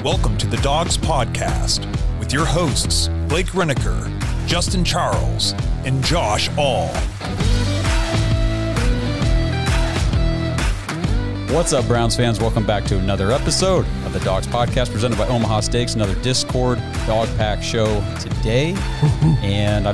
Welcome to the Dogs Podcast with your hosts, Blake Reneker, Justin Charles, and Josh All. What's up, Browns fans? Welcome back to another episode of the Dogs Podcast presented by Omaha Steaks, another Discord Dog Pack show today. And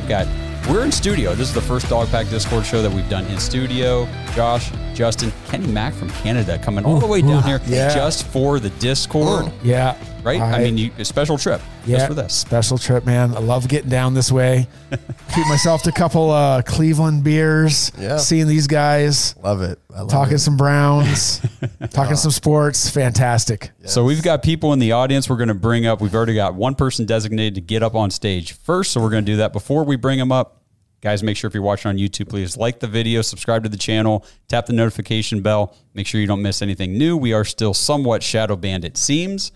we're in studio. This is the first Dog Pack Discord show that we've done in studio. Josh, Justin, Kenny Mack from Canada coming all the way down here just for the Discord. Yeah. Right? I mean, a special trip just for this. Special trip, man. I love getting down this way. Treat myself to a couple Cleveland beers, seeing these guys. Love it. Talking some Browns, talking some sports. Fantastic. Yes. So we've got people in the audience we're going to bring up. We've already got one person designated to get up on stage first, so we're going to do that before we bring them up. Guys, make sure if you're watching on YouTube, please like the video, subscribe to the channel, tap the notification bell. Make sure you don't miss anything new. We are still somewhat shadow banned, it seems.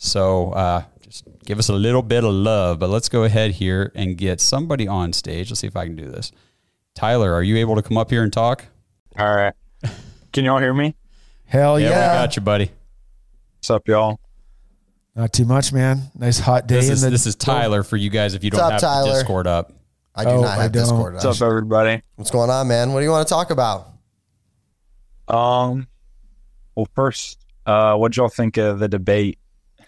So just give us a little bit of love. But let's go ahead here and get somebody on stage. Let's see if I can do this. Tyler, are you able to come up here and talk? All right. Can y'all hear me? Hell yeah. We got you, buddy. What's up, y'all? Not too much, man. Nice hot day. This is Tyler for you guys if you don't have the Discord up. I do not have Discord. What's up, everybody? What's going on, man? What do you want to talk about? Well, first, what'd y'all think of the debate?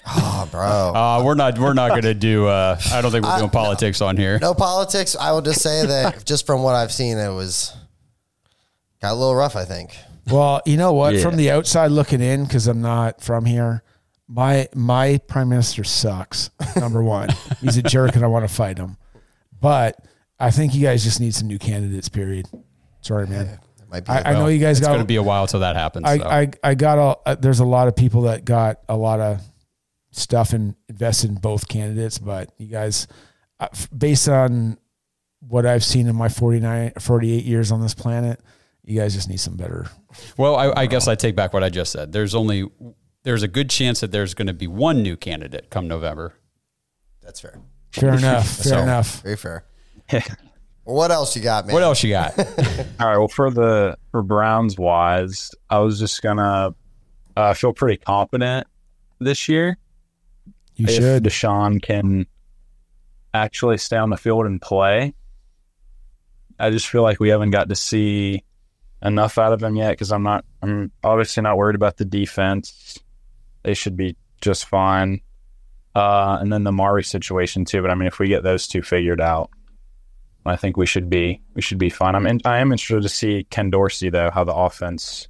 Oh, bro. We're not going to do, I don't think we're doing politics on here. No politics. I will just say that just from what I've seen, got a little rough, I think. Well, you know what? From the outside looking in, because I'm not from here, my prime minister sucks, number one. He's a jerk and I want to fight him. But I think you guys just need some new candidates, period. Sorry, man. I know you guys it's going to be a while till that happens. There's a lot of people that got a lot of stuff and invested in both candidates, but you guys, based on what I've seen in my 48 years on this planet, you guys just need some better. Well, I guess I take back what I just said. There's a good chance that there's going to be one new candidate come November. That's fair. Fair enough. Fair enough. Very fair. Well, what else you got, man? What else you got? All right. Well, for Browns wise, I was just gonna feel pretty confident this year. You if should. Deshaun can actually stay on the field and play. I just feel like we haven't got to see enough out of him yet because I'm obviously not worried about the defense. They should be just fine. And then the Mari situation too. But I mean, if we get those two figured out, I think we should be fine. I am interested to see Ken Dorsey though, how the offense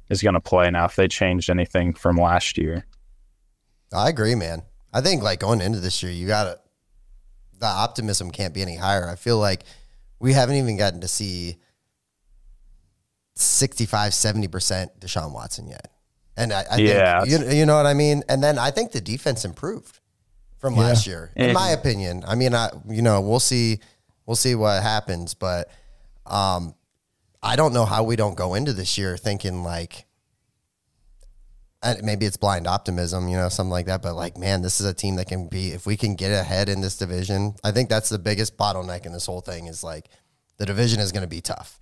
is going to play now if they changed anything from last year. I agree, man. I think like going into this year, the optimism can't be any higher. I feel like we haven't even gotten to see 65-70% Deshaun Watson yet. And I think, you know what I mean? And then I think the defense improved from last year, in my opinion. I mean, we'll see what happens, but I don't know how we don't go into this year thinking like, and maybe it's blind optimism, something like that. But like, man, this is a team that can be, if we can get ahead in this division, I think that's the biggest bottleneck in this whole thing is like the division is going to be tough.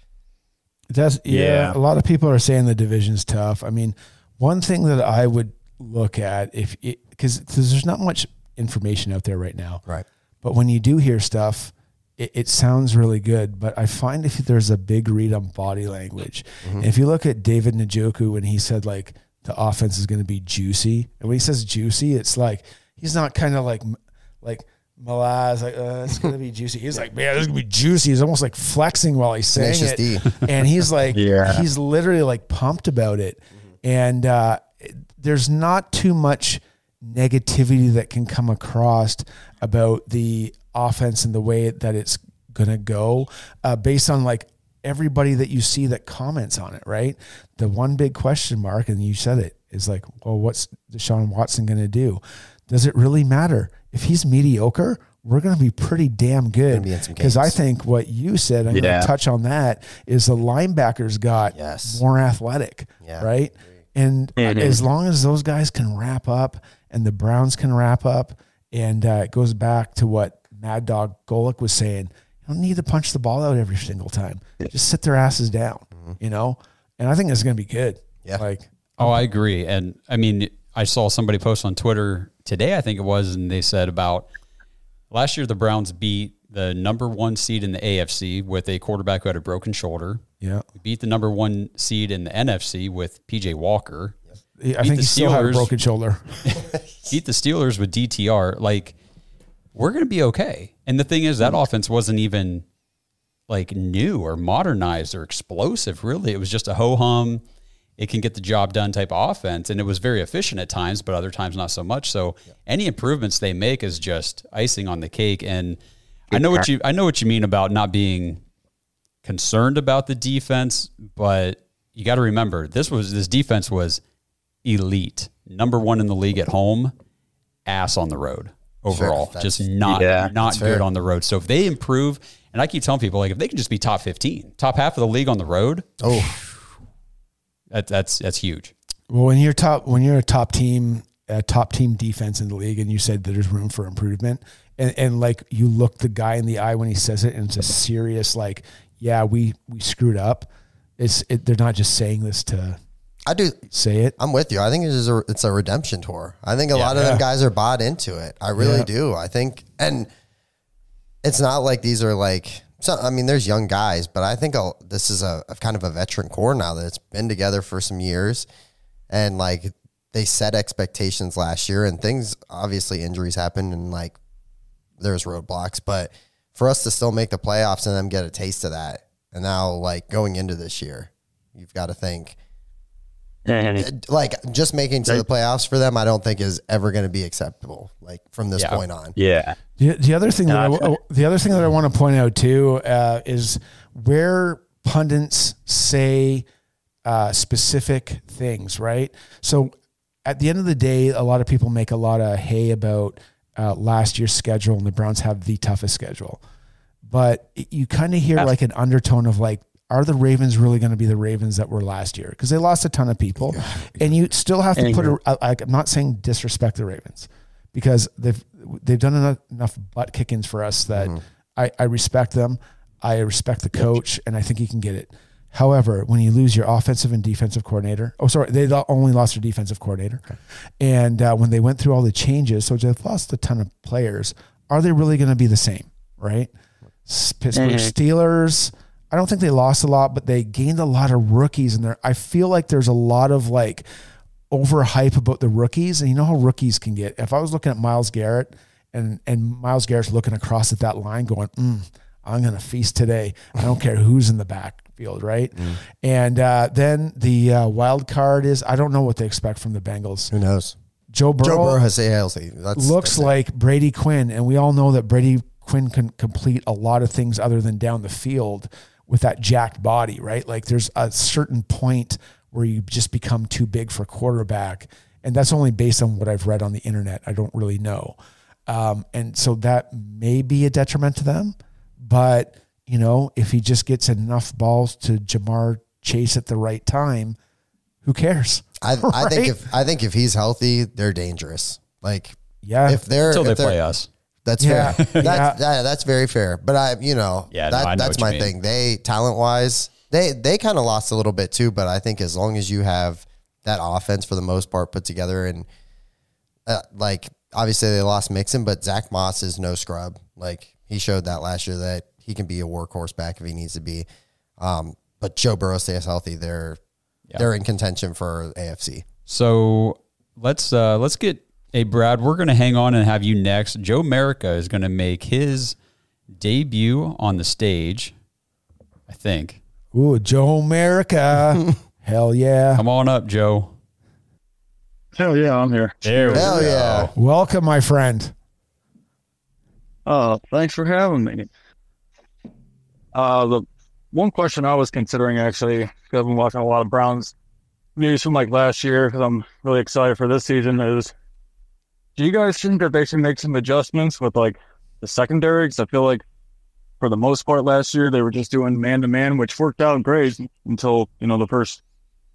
A lot of people are saying the division's tough. I mean, one thing that I would look at because there's not much information out there right now. Right. But when you do hear stuff, it sounds really good. But I find if there's a big read on body language, and if you look at David Njoku when he said like the offense is going to be juicy, and when he says juicy, it's like he's not kind of like Malaz, like it's going to be juicy. He's like, man, this is going to be juicy. He's almost like flexing while he's saying it, and he's like, he's literally like pumped about it, and there's not too much negativity that can come across about the offense and the way that it's going to go based on like everybody that you see that comments on it, right? The one big question mark, and you said it, is like, well, what's Deshaun Watson going to do? Does it really matter? If he's mediocre, we're going to be pretty damn good. Because I think what you said, I'm going to touch on that, is the linebackers got more athletic, right? And as long as those guys can wrap up and the Browns can wrap up, and it goes back to what Mad Dog Golick was saying, you don't need to punch the ball out every single time. Just sit their asses down, And I think it's going to be good. Yeah. I agree. And I mean, I saw somebody post on Twitter today, I think it was, and they said about last year the Browns beat the number 1 seed in the AFC with a quarterback who had a broken shoulder. Yeah. We beat the number 1 seed in the NFC with PJ Walker. I think he still had a broken shoulder. Beat the Steelers with DTR. Like, we're going to be okay. And the thing is, that offense wasn't even like new or modernized or explosive, really. It was just a ho-hum, it can get the job done type of offense. And it was very efficient at times, but other times not so much. So any improvements they make is just icing on the cake. And I know what you mean about not being concerned about the defense, but you got to remember this defense was elite, number 1 in the league at home, ass on the road overall, just not good on the road. So if they improve, and I keep telling people, like, if they can just be top 15, top half of the league on the road, that's huge. Well, when you're a top team defense in the league, and you said that there's room for improvement, and like you look the guy in the eye when he says it, and it's a serious, like, yeah, we screwed up. They're not just saying this to say it. I'm with you. I think it's a redemption tour. I think a lot of them guys are bought into it. I really do. I think, and it's not like these are like, I mean, there's young guys, but I think this is a kind of a veteran core now that's been together for some years, and like they set expectations last year, and things, obviously injuries happen, and like there's roadblocks, but for us to still make the playoffs and them get a taste of that, and now like going into this year, you've got to think, like, just making to the playoffs for them, I don't think is ever going to be acceptable. Like from this point on. Yeah. The other thing that I want to point out too is where pundits say specific things, right? So at the end of the day, a lot of people make a lot of hay about last year's schedule, and the Browns have the toughest schedule. But you kind of hear like an undertone of like, are the Ravens really going to be the Ravens that were last year? Because they lost a ton of people, and you still have to put I'm not saying disrespect the Ravens, because they've done enough butt kickings for us that I respect them. I respect the coach, and I think he can get it. However, when you lose your offensive and defensive coordinator, they only lost their defensive coordinator. Okay. And when they went through all the changes, so they've lost a ton of players, are they really going to be the same, right? Pittsburgh Steelers, I don't think they lost a lot, but they gained a lot of rookies in there. I feel like there's a lot of like overhype about the rookies, and you know how rookies can get. If I was looking at Myles Garrett and Myles Garrett's looking across at that line going, I'm going to feast today. I don't care who's in the backfield, right? And then the wild card is, I don't know what they expect from the Bengals. Who knows? Joe Burrow has ALC. Looks like Brady Quinn, and we all know that Brady Quinn can complete a lot of things other than down the field with that jacked body, right? Like there's a certain point where you just become too big for quarterback. And that's only based on what I've read on the internet. I don't really know. And so that may be a detriment to them, but you know, if he just gets enough balls to Jamar Chase at the right time, who cares? I think if he's healthy, they're dangerous. Like, if they're, until they play us. That's fair. That's very fair. But that's my thing. They talent wise, they kind of lost a little bit too. But I think as long as you have that offense for the most part put together, and like obviously they lost Mixon, but Zach Moss is no scrub. Like he showed that last year that he can be a workhorse back if he needs to be. But Joe Burrow stays healthy, they're in contention for AFC. So let's get. Hey, Brad, we're going to hang on and have you next. Joe America is going to make his debut on the stage, I think. Ooh, Joe America. Hell yeah. Come on up, Joe. Hell yeah, I'm here. Hell yeah. Welcome, my friend. Thanks for having me. The one question I was considering, actually, because I've been watching a lot of Browns news from like last year, because I'm really excited for this season, is do you guys think that they should make some adjustments with like the secondary? Because I feel like for the most part last year, they were just doing man-to-man, which worked out great until, the first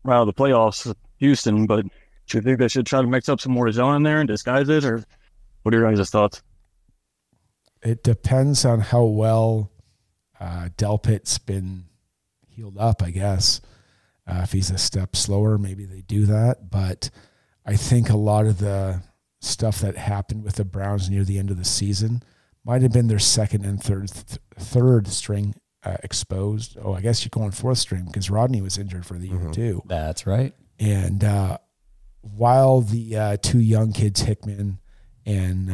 round of the playoffs, Houston. But do you think they should try to mix up some more zone in there and disguise it? Or what are your guys' thoughts? It depends on how well Delpit's been healed up, I guess. If he's a step slower, maybe they do that. But I think a lot of the stuff that happened with the Browns near the end of the season. Might have been their second and third string exposed. Oh, I guess you're going fourth string because Rodney was injured for the year too. That's right. And while the two young kids, Hickman and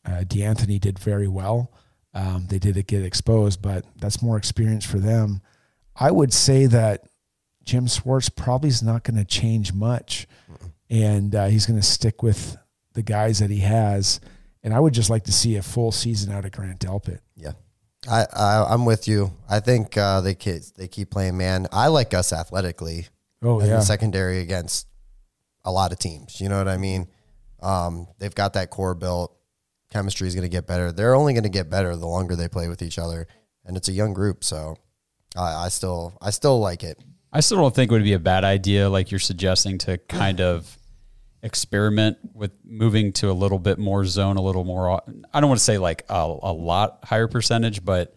DeAnthony, did very well, they did get exposed, but that's more experience for them. I would say that Jim Schwartz probably is not going to change much, and he's going to stick with the guys that he has. And I would just like to see a full season out of Grant Delpit. Yeah, I'm with you. I think they keep playing man. I like us athletically. Oh, in yeah. the secondary against a lot of teams. You know what I mean? They've got that core built. Chemistry is going to get better. They're only going to get better the longer they play with each other. And it's a young group, so I still like it. I still don't think it would be a bad idea, like you're suggesting, to kind of experiment with moving to a little bit more zone, a little more, I don't want to say like a lot higher percentage, but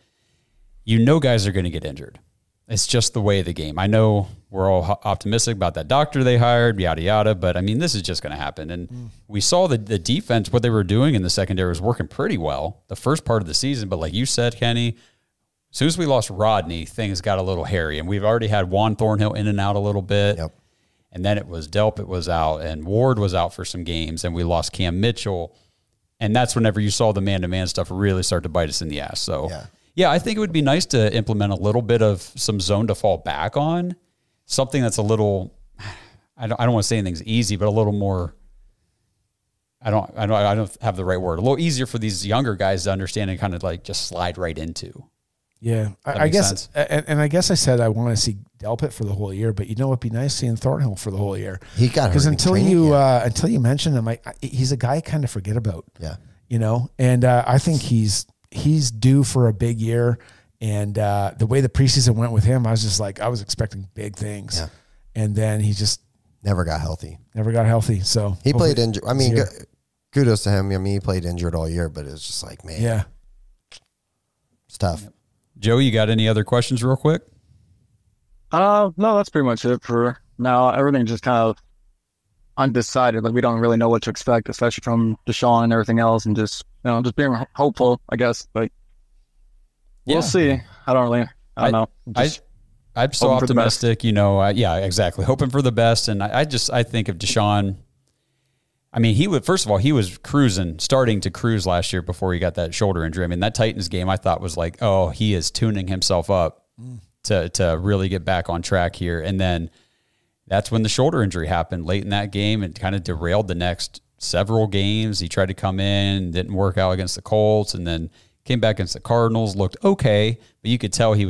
guys are going to get injured. It's just the way of the game. I know we're all optimistic about that doctor they hired, yada, yada, but I mean, this is just going to happen. And we saw the defense, what they were doing in the secondary was working pretty well the first part of the season. But like you said, Kenny, as soon as we lost Rodney, things got a little hairy. And we've already had Juan Thornhill in and out a little bit. Yep. And then it was Delpit was out and Ward was out for some games, and we lost Cam Mitchell. And that's whenever you saw the man-to-man stuff really start to bite us in the ass. So, yeah, I think it would be nice to implement a little bit of some zone to fall back on, something that's a little, I don't want to say anything's easy, but a little more, I don't have the right word, a little easier for these younger guys to understand and kind of like just slide right into. Yeah, I guess, and I guess I said I want to see Delpit for the whole year, but it'd be nice seeing Thornhill for the whole year. He got because until you mention him, he's a guy I kind of forget about. Yeah, and I think he's due for a big year. And the way the preseason went with him, I was expecting big things, and then he just never got healthy. So he played injured. I mean, kudos to him. I mean, he played injured all year, but it was just like, man, it's tough. Joe, you got any other questions real quick? No, that's pretty much it for now. Everything's just kind of undecided. Like, we don't really know what to expect, especially from Deshaun and everything else, and just being hopeful, I guess. But we'll see. I don't know. I'm so optimistic, yeah, exactly. Hoping for the best. And I think of Deshaun, I mean, he was starting to cruise last year before he got that shoulder injury. I mean, that Titans game I thought was like, oh, he is tuning himself up to really get back on track here. And then that's when the shoulder injury happened late in that game and kind of derailed the next several games. He tried to come in, didn't work out against the Colts, and then came back against the Cardinals, looked okay, but you could tell he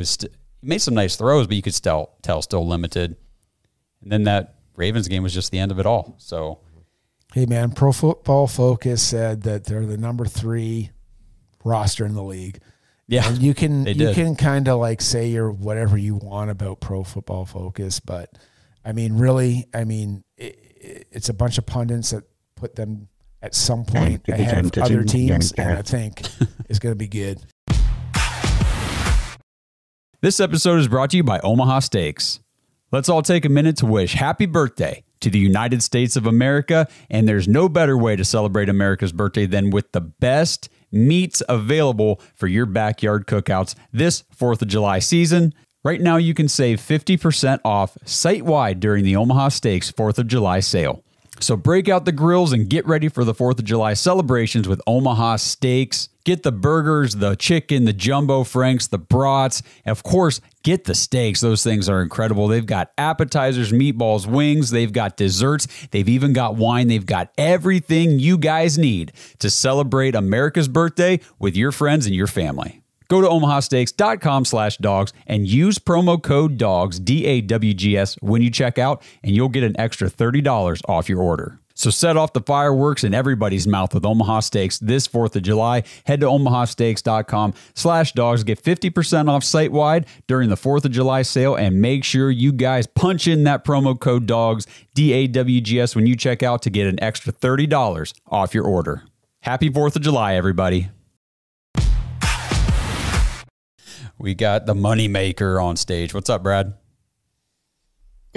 made some nice throws, but you could tell still limited. And then that Ravens game was just the end of it all. So, hey man, Pro Football Focus said that they're the number 3 roster in the league. Yeah, and you can kind of like say you're whatever you want about Pro Football Focus, but I mean, really, it's a bunch of pundits that put them at some point ahead of other teams, and I think it's going to be good. This episode is brought to you by Omaha Steaks. Let's all take a minute to wish happy birthday to the United States of America, and there's no better way to celebrate America's birthday than with the best meats available for your backyard cookouts this 4th of July season. Right now, you can save 50% off site-wide during the Omaha Steaks 4th of July sale. So break out the grills and get ready for the 4th of July celebrations with Omaha Steaks. Get the burgers, the chicken, the jumbo franks, the brats, and of course, get the steaks. Those things are incredible. They've got appetizers, meatballs, wings. They've got desserts. They've even got wine. They've got everything you guys need to celebrate America's birthday with your friends and your family. Go to omahasteaks.com/dogs and use promo code DOGS, DAWGS, when you check out, and you'll get an extra $30 off your order. So set off the fireworks in everybody's mouth with Omaha Steaks this 4th of July. Head to omahasteaks.com/dogs. Get 50% off site-wide during the 4th of July sale, and make sure you guys punch in that promo code DOGS, DAWGS, when you check out to get an extra $30 off your order. Happy 4th of July, everybody. We got the moneymaker on stage. What's up, Brad?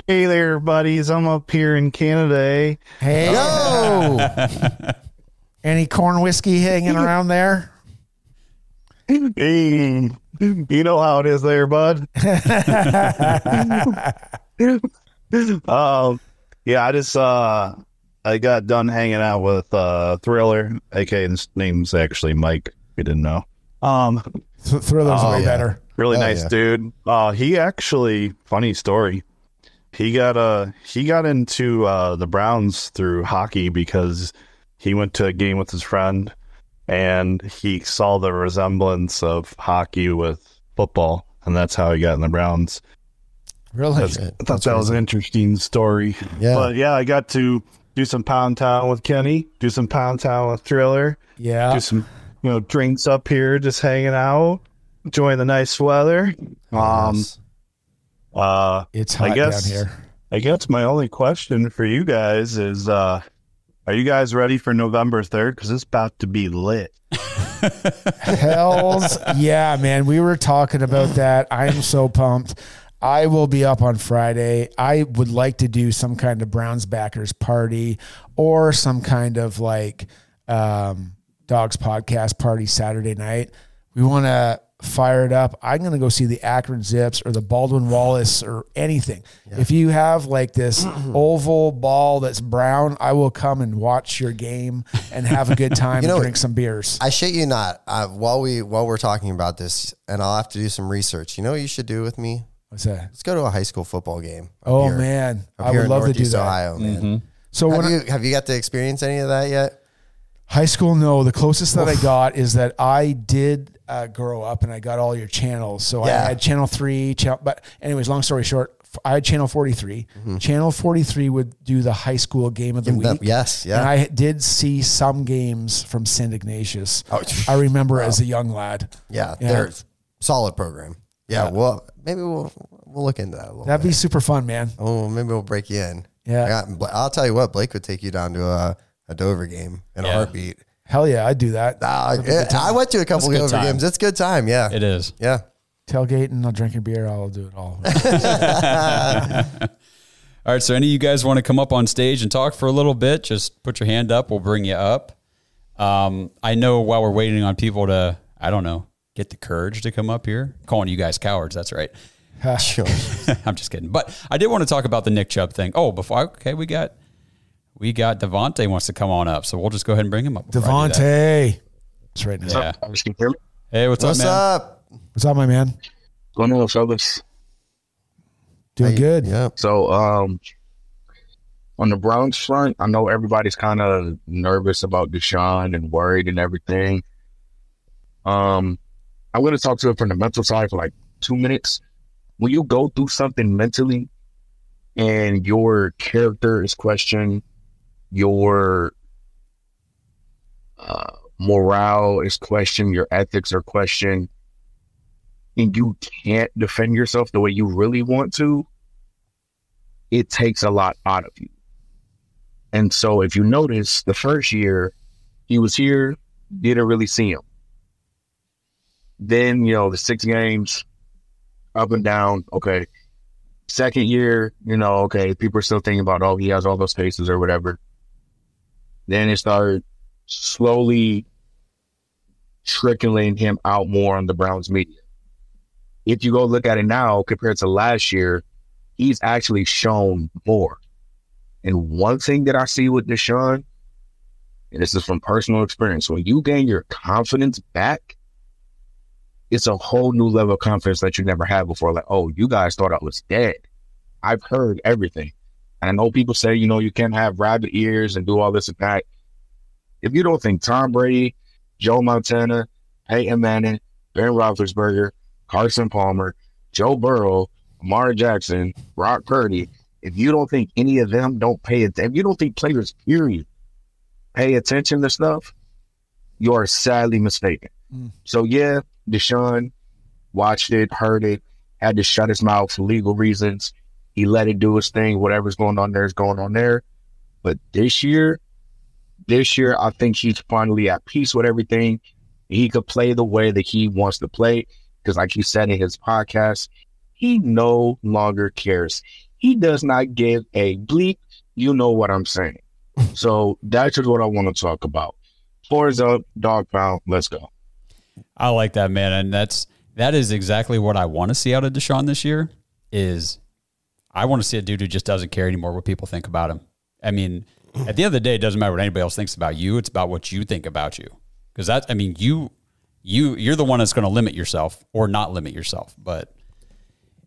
Hey there, buddies. I'm up here in Canada. Hey. Yo! Whoa. Any corn whiskey hanging around there? Hey, you know how it is there, bud. Yeah, I got done hanging out with Thriller, aka his name's actually Mike. If you didn't know. Thriller's way better. Really nice dude. He actually, funny story. He got into the Browns through hockey because he went to a game with his friend and he saw the resemblance of hockey with football, and that's how he got in the Browns. Really? I thought that was an interesting story. Yeah. But yeah, I got to do some Pound Town with Kenny, do some Pound Town with Thriller. Yeah. Do some, drinks up here, just hanging out, enjoying the nice weather. Yes. It's hot down here. I guess my only question for you guys is, are you guys ready for November 3rd? Because it's about to be lit. Hells yeah, man. We were talking about that. I'm so pumped. I will be up on Friday. I would like to do some kind of Browns backers party or some kind of like Dogs podcast party Saturday night. We want to fire it up. I'm going to go see the Akron Zips or the Baldwin Wallace or anything. Yeah. If you have like this oval ball that's brown, I will come and watch your game and have a good time and drink some beers. I shit you not. While we're talking about this, and I'll have to do some research. You know what you should do with me? What's that? Let's go to a high school football game. Oh man, I would love to do that. Ohio, man. Mm-hmm. So have you got to experience any of that yet? High school, no. The closest that I got is that I did grow up and I got all your channels. So I had channel 3, but anyways, long story short, I had channel 43. Mm-hmm. Channel 43 would do the high school game of the week. Yes, yeah. And I did see some games from St. Ignatius. Oh, I remember as a young lad. Yeah, they're solid program. Yeah, well, maybe we'll look into that a little That'd bit. Be super fun, man. Oh, maybe we'll break you in. Yeah. I'll tell you what, Blake would take you down to a Dover game in a heartbeat. Hell yeah, I'd do that. I went to a couple of Dover games. It's a good time, yeah. It is. Yeah. Tailgating, I'll drink a beer, I'll do it all. All right, so any of you guys want to come up on stage and talk for a little bit, just put your hand up. We'll bring you up. I know while we're waiting on people to, I don't know, get the courage to come up here. I'm calling you guys cowards, that's right. I'm just kidding. But I did want to talk about the Nick Chubb thing. Oh, we got Devontae wants to come on up, so we'll just go ahead and bring him up. Devontae. That's right now. Yeah. Hey, what's up, man? What's up, my man? Going on, fellas? Doing good. Yeah. So, on the Browns front, I know everybody's kind of nervous about Deshaun and worried and everything. I'm going to talk to it from the mental side for like 2 minutes. When you go through something mentally and your character is questioned, your morale is questioned, your ethics are questioned, and you can't defend yourself the way you really want to, it takes a lot out of you. And so if you notice, the first year he was here, didn't really see him. Then, the 6 games, up and down, okay. Second year, okay, people are still thinking about, he has all those faces or whatever. Then it started slowly trickling him out more on the Browns media. If you go look at it now compared to last year, he's actually shown more. And one thing that I see with Deshaun, and this is from personal experience, when you gain your confidence back, it's a whole new level of confidence that you never had before. Like, you guys thought I was dead. I've heard everything. And I know people say, you can't have rabbit ears and do all this and that. If you don't think Tom Brady, Joe Montana, Peyton Manning, Ben Roethlisberger, Carson Palmer, Joe Burrow, Lamar Jackson, Brock Purdy, if you don't think any of them don't pay attention, if you don't think players, period, pay attention to stuff, you are sadly mistaken. So, yeah, Deshaun watched it, heard it, had to shut his mouth for legal reasons. He let it do his thing. Whatever's going on there is going on there. But this year, I think he's finally at peace with everything. He could play the way that he wants to play. Because like he said in his podcast, he no longer cares. He does not give a bleep. You know what I'm saying. So that's just what I want to talk about. 4 is up, dog pound, let's go. I like that, man. And that is exactly what I want to see out of Deshaun this year. Is I want to see a dude who just doesn't care anymore what people think about him. I mean, at the end of the day, it doesn't matter what anybody else thinks about you. It's about what you think about you. Because you're the one that's going to limit yourself or not limit yourself. But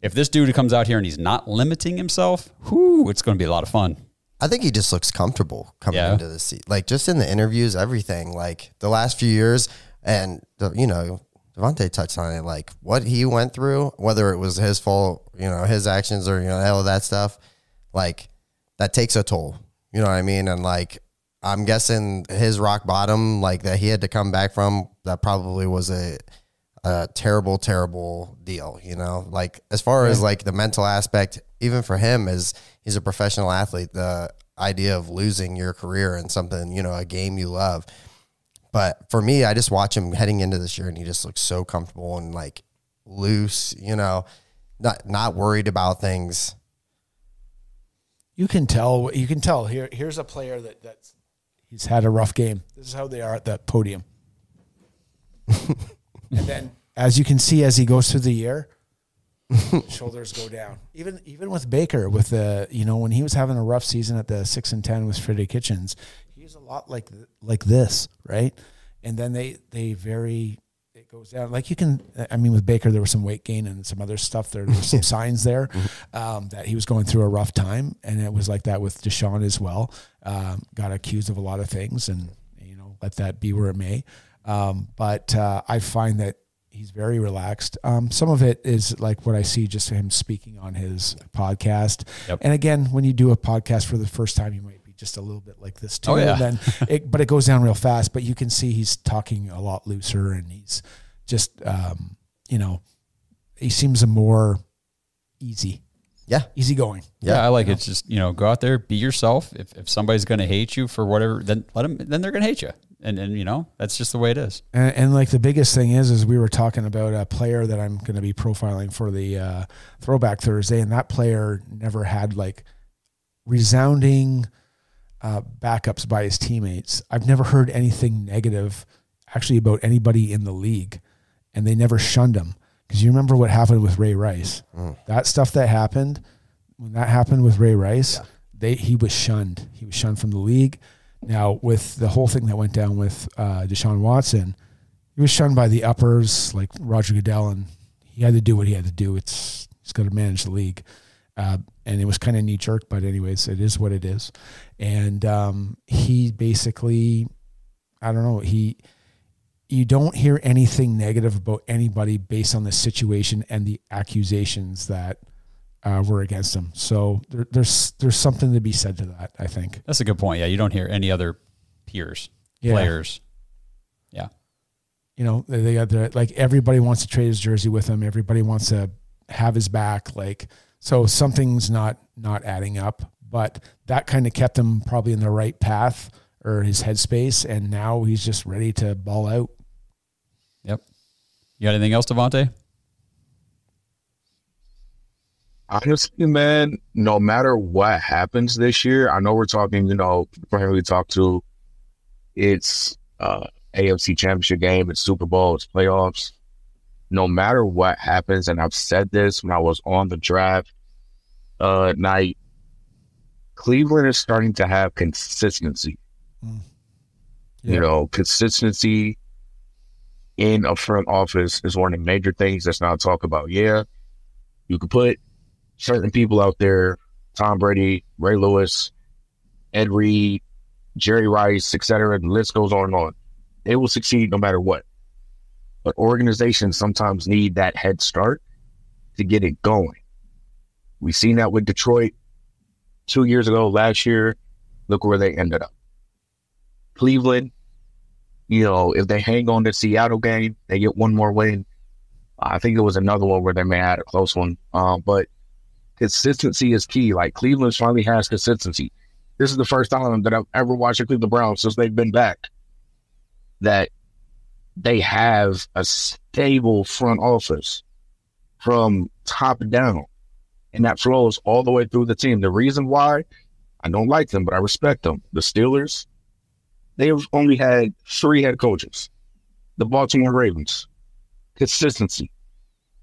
if this dude comes out here and he's not limiting himself, it's going to be a lot of fun. I think he just looks comfortable coming into the seat. Like, just in the interviews, everything. Like, the last few years, and, Devontae touched on it, like, what he went through, whether it was his fault, his actions or, all of that stuff, like, that takes a toll. You know what I mean? And, like, I'm guessing his rock bottom, like, that he had to come back from, that probably was a terrible, terrible deal, Like, as far as, like, the mental aspect, even for him, as he's a professional athlete, the idea of losing your career in something, a game you love. But for me, I just watch him heading into this year, and he just looks so comfortable and, like, loose, not worried about things. You can tell. Here's a player that's he's had a rough game. This is how they are at that podium. And then, as you can see, as he goes through the year, shoulders go down. Even with Baker, with the when he was having a rough season at the 6-10 with Freddie Kitchens, he's a lot like this, right? And then it goes down. Like, with Baker, there was some weight gain and some other stuff. There were some signs there that he was going through a rough time, and it was like that with Deshaun as well. Got accused of a lot of things, and let that be where it may. But I find that he's very relaxed. Some of it is like what I see just him speaking on his podcast. Yep. And again, when you do a podcast for the first time, you might be just a little bit like this too. Oh, yeah. And then but it goes down real fast, but you can see he's talking a lot looser, and he's just, he seems more easy. Yeah. Easygoing. Yeah. I like it. Just, go out there, be yourself. If somebody's going to hate you for whatever, then then they're going to hate you. And that's just the way it is. And like, the biggest thing is we were talking about a player that I'm going to be profiling for the Throwback Thursday, and that player never had, like, resounding backups by his teammates. I've never heard anything negative actually about anybody in the league, and they never shunned him. Because you remember what happened with Ray Rice. That stuff that happened, when that happened with Ray Rice, he was shunned. He was shunned from the league. Now, with the whole thing that went down with Deshaun Watson, he was shunned by the uppers like Roger Goodell, and he had to do what he had to do. He's got to manage the league. And it was kind of knee-jerk, but anyways, it is what it is. And he basically, I don't know, you don't hear anything negative about anybody based on the situation and the accusations that were against him. So there's something to be said to that, I think. That's a good point. Yeah, you don't hear any other peers, players. Yeah. They got like, everybody wants to trade his jersey with him. Everybody wants to have his back. Like, so something's not adding up, but that kind of kept him probably in the right path or his headspace, and now he's just ready to ball out. Yep. You got anything else, Devontae? Honestly, man, no matter what happens this year, I know we're talking, for him we talked to, it's AFC Championship game, it's Super Bowl, it's playoffs. No matter what happens, and I've said this when I was on the draft night, Cleveland is starting to have consistency. Yeah. Consistency in a front office is one of the major things that's not talked about. Yeah, you could put certain people out there, Tom Brady, Ray Lewis, Ed Reed, Jerry Rice, etc. The list goes on and on. They will succeed no matter what. But organizations sometimes need that head start to get it going. We've seen that with Detroit 2 years ago, last year. Look where they ended up. Cleveland, if they hang on to Seattle game, they get one more win. I think it was another one where they may have had a close one. But consistency is key. Like, Cleveland finally has consistency. This is the first time that I've ever watched the Cleveland Browns since they've been back that they have a stable front office from top down, and that flows all the way through the team. The reason why I don't like them, but I respect them. The Steelers, they've only had 3 head coaches. The Baltimore Ravens, consistency.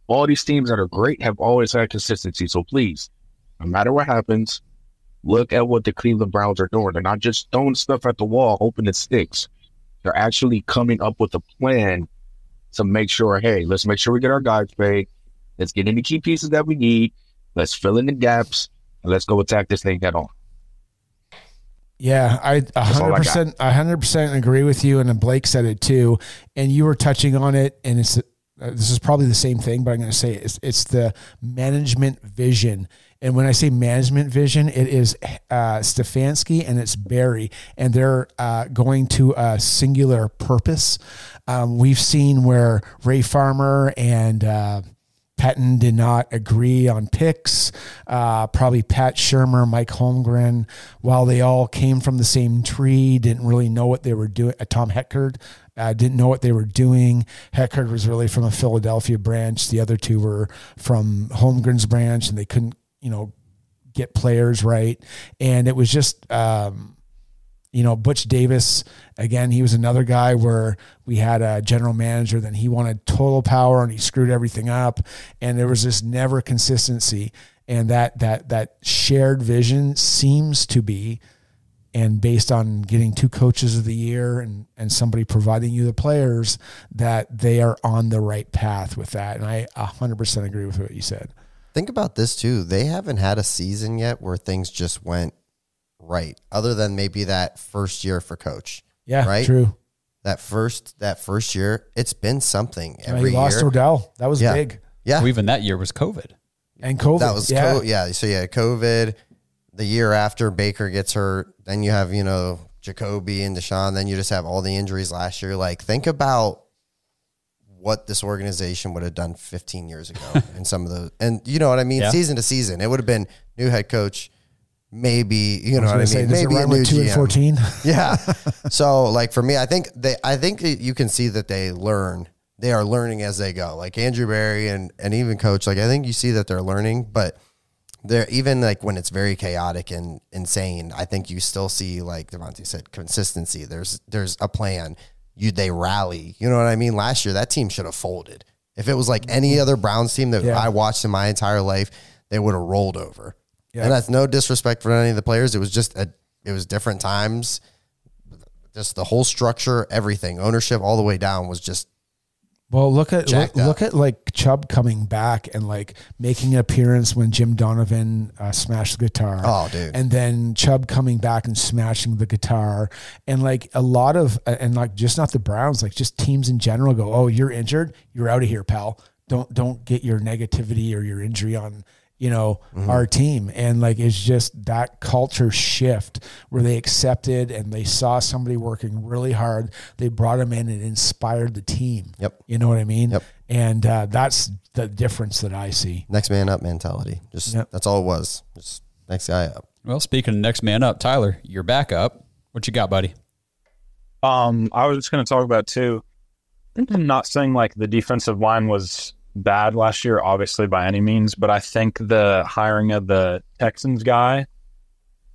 All these teams that are great have always had consistency. So please, no matter what happens, look at what the Cleveland Browns are doing. They're not just throwing stuff at the wall, hoping it sticks. They're actually coming up with a plan to make sure, hey, let's make sure we get our guys paid. Let's get any key pieces that we need. Let's fill in the gaps, and let's go attack this thing head on. Yeah, I 100% agree with you, and then Blake said it too, and you were touching on it, and this is probably the same thing, but I'm going to say it's the management vision. And when I say management vision, it is Stefanski and it's Barry, and they're going to a singular purpose. We've seen where Ray Farmer and Patton did not agree on picks. Probably Pat Shurmur, Mike Holmgren, while they all came from the same tree, didn't really know what they were doing. Tom Heckard didn't know what they were doing. Heckard was really from a Philadelphia branch. The other two were from Holmgren's branch, and they couldn't, get players right. And it was just, Butch Davis, again, he was another guy where we had a general manager, then he wanted total power and he screwed everything up. And there was this never consistency. And that shared vision seems to be, and based on getting 2 coaches of the year and somebody providing you the players, that they are on the right path with that. And I 100% agree with what you said. Think about this too. They haven't had a season yet where things just went right, other than maybe that first year for coach. Yeah, right. True. That first year, it's been something every year. He lost Odell. That was big. Yeah. Well, even that year was COVID. And COVID. That was So yeah, COVID. The year after Baker gets hurt, then you have, Jacoby and Deshaun. Then you just have all the injuries last year. Like, think about what this organization would have done 15 years ago and some of those, and you know what I mean? Yeah. Season to season, it would have been new head coach, maybe, you know what I mean? Maybe a new 2-14. Yeah. So like for me, I think you can see that they are learning as they go. Like Andrew Berry and even coach, like I think you see that they're learning, but they're even like when it's very chaotic and insane, I think you still see, like Devontae said, consistency. There's a plan. They rally. You know what I mean? Last year, that team should have folded. If it was like any other Browns team that I watched in my entire life, they would have rolled over. Yeah. And that's no disrespect for any of the players. It was just it was different times. Just the whole structure, everything, ownership all the way down was just. Well, look at like Chubb coming back and like making an appearance when Jim Donovan smashed the guitar. Oh, dude! And then Chubb coming back and smashing the guitar, and like a lot of and like just not the Browns, like just teams in general go, oh, you're injured, you're out of here, pal. Don't get your negativity or your injury on our team. And like, it's just that culture shift where they accepted and they saw somebody working really hard. They brought him in and inspired the team. Yep. You know what I mean? Yep. And that's the difference that I see. Next man up mentality. That's all it was. Just next guy up. Well, speaking of next man up, Tyler, you're back up. What you got, buddy? I was just going to talk about too. I'm not saying like the defensive line was bad last year, obviously, by any means, but I think the hiring of the Texans guy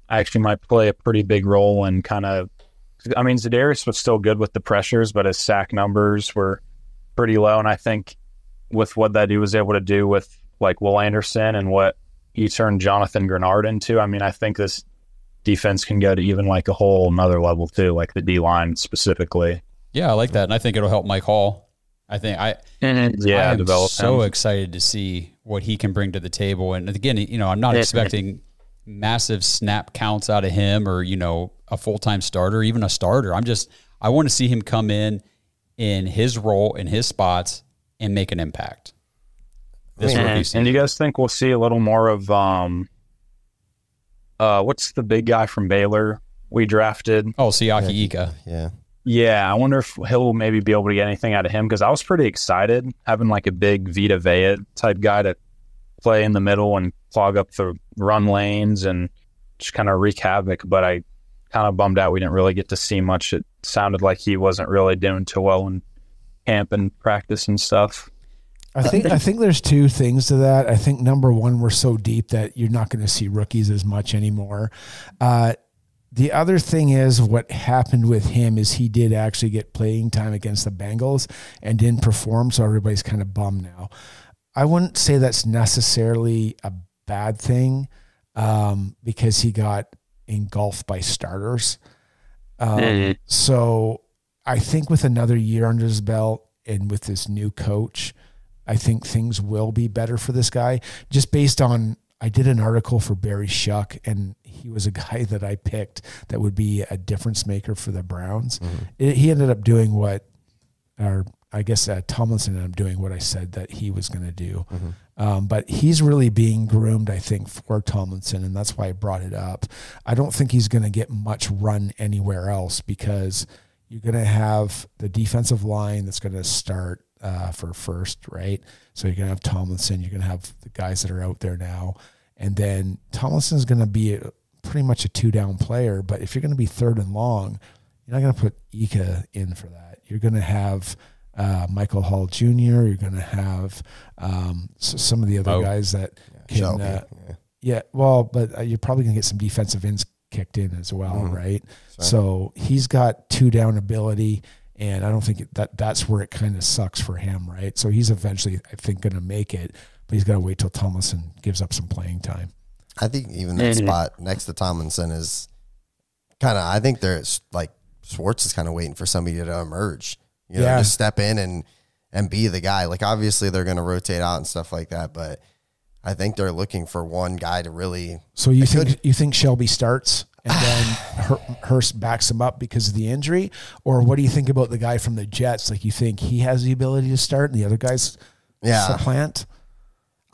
actually might play a pretty big role in Za'Darius was still good with the pressures, but his sack numbers were pretty low, and I think with what that he was able to do with like Will Anderson and what he turned Jonathan Grenard into, I think this defense can go to even like a whole another level too, like the D-line specifically. Yeah, I like that, and I think it'll help Mike Hall. I am so excited to see what he can bring to the table. And again, I'm not expecting massive snap counts out of him or, a full-time starter, even a starter. I want to see him come in his role, in his spots, and make an impact. And you guys think we'll see a little more of, what's the big guy from Baylor we drafted? Oh, Siaki Ika. Yeah. Yeah, I wonder if he'll maybe be able to get anything out of him, because I was pretty excited having like a big Vita Vea type guy to play in the middle and clog up the run lanes and just kind of wreak havoc, but I kind of bummed out we didn't really get to see much. It sounded like he wasn't really doing too well in camp and practice and stuff. I think there's two things to that. I think number one, we're so deep that you're not going to see rookies as much anymore. The other thing is what happened with him is he did actually get playing time against the Bengals and didn't perform, so everybody's kind of bummed now. I wouldn't say that's necessarily a bad thing because he got engulfed by starters. So I think with another year under his belt and with this new coach, I think things will be better for this guy. Just based on, I did an article for Barry Shuck, and he was a guy that I picked that would be a difference maker for the Browns. He ended up doing what, or I guess Tomlinson ended up doing what I said that he was going to do. But he's really being groomed, I think, for Tomlinson, and that's why I brought it up. I don't think he's going to get much run anywhere else because you're going to have the defensive line that's going to start for first, right? So you're going to have Tomlinson, you're going to have the guys that are out there now, and then Tomlinson's going to be pretty much a two-down player, but if you're going to be third and long, you're not going to put Ika in for that. You're going to have Michael Hall Jr., you're going to have some of the other guys that can, but you're probably going to get some defensive ends kicked in as well, right? So he's got two-down ability, and I don't think that's where it kind of sucks for him, right? So he's eventually, I think, going to make it, but he's got to wait till Tomlinson gives up some playing time. I think even that spot next to Tomlinson is kind of, I think there's like Schwartz is kind of waiting for somebody to emerge, you know, just step in and be the guy. Like obviously they're going to rotate out and stuff like that, but I think they're looking for one guy to really. So you think Shelby starts and then Hurst backs him up because of the injury, or what do you think about the guy from the Jets? Like you think he has the ability to start and the other guys supplant?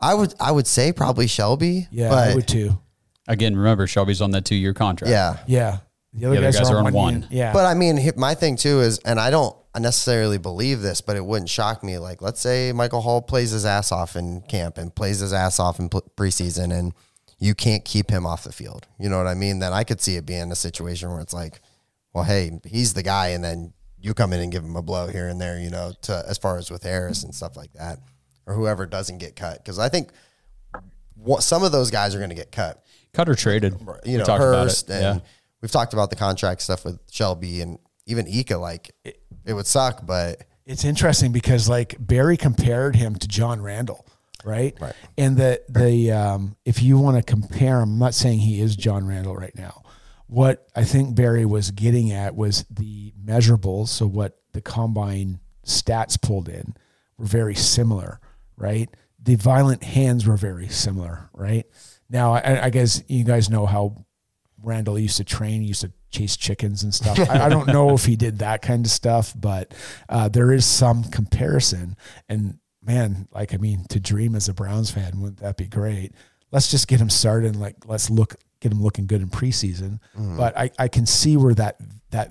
I would say probably Shelby. Yeah, but I would too. Again, remember Shelby's on that 2-year contract. Yeah. The other guys are on one. Yeah. But I mean, my thing too is, and I don't necessarily believe this, but it wouldn't shock me. Like, let's say Michael Hall plays his ass off in camp and plays his ass off in preseason, and you can't keep him off the field. You know what I mean? Then I could see it being a situation where it's like, well, hey, he's the guy, and then you come in and give him a blow here and there, you know, to as far as with Harris and stuff like that, or whoever doesn't get cut. Because I think some of those guys are going to get cut. Cut or traded. You know, Hurst, and we've talked about the contract stuff with Shelby and even Ika. Like, it would suck, but it's interesting because like Barry compared him to John Randall, right? And the if you want to compare him, I'm not saying he is John Randall right now. What I think Barry was getting at was the measurables. So what the combine stats pulled in were very similar, right? The violent hands were very similar, right? Now, I guess you guys know how Randall used to train, used to chase chickens and stuff. I don't know if he did that kind of stuff, but there is some comparison. And man, like, I mean, to dream as a Browns fan, wouldn't that be great? Let's just get him started and get him looking good in preseason. But I can see where that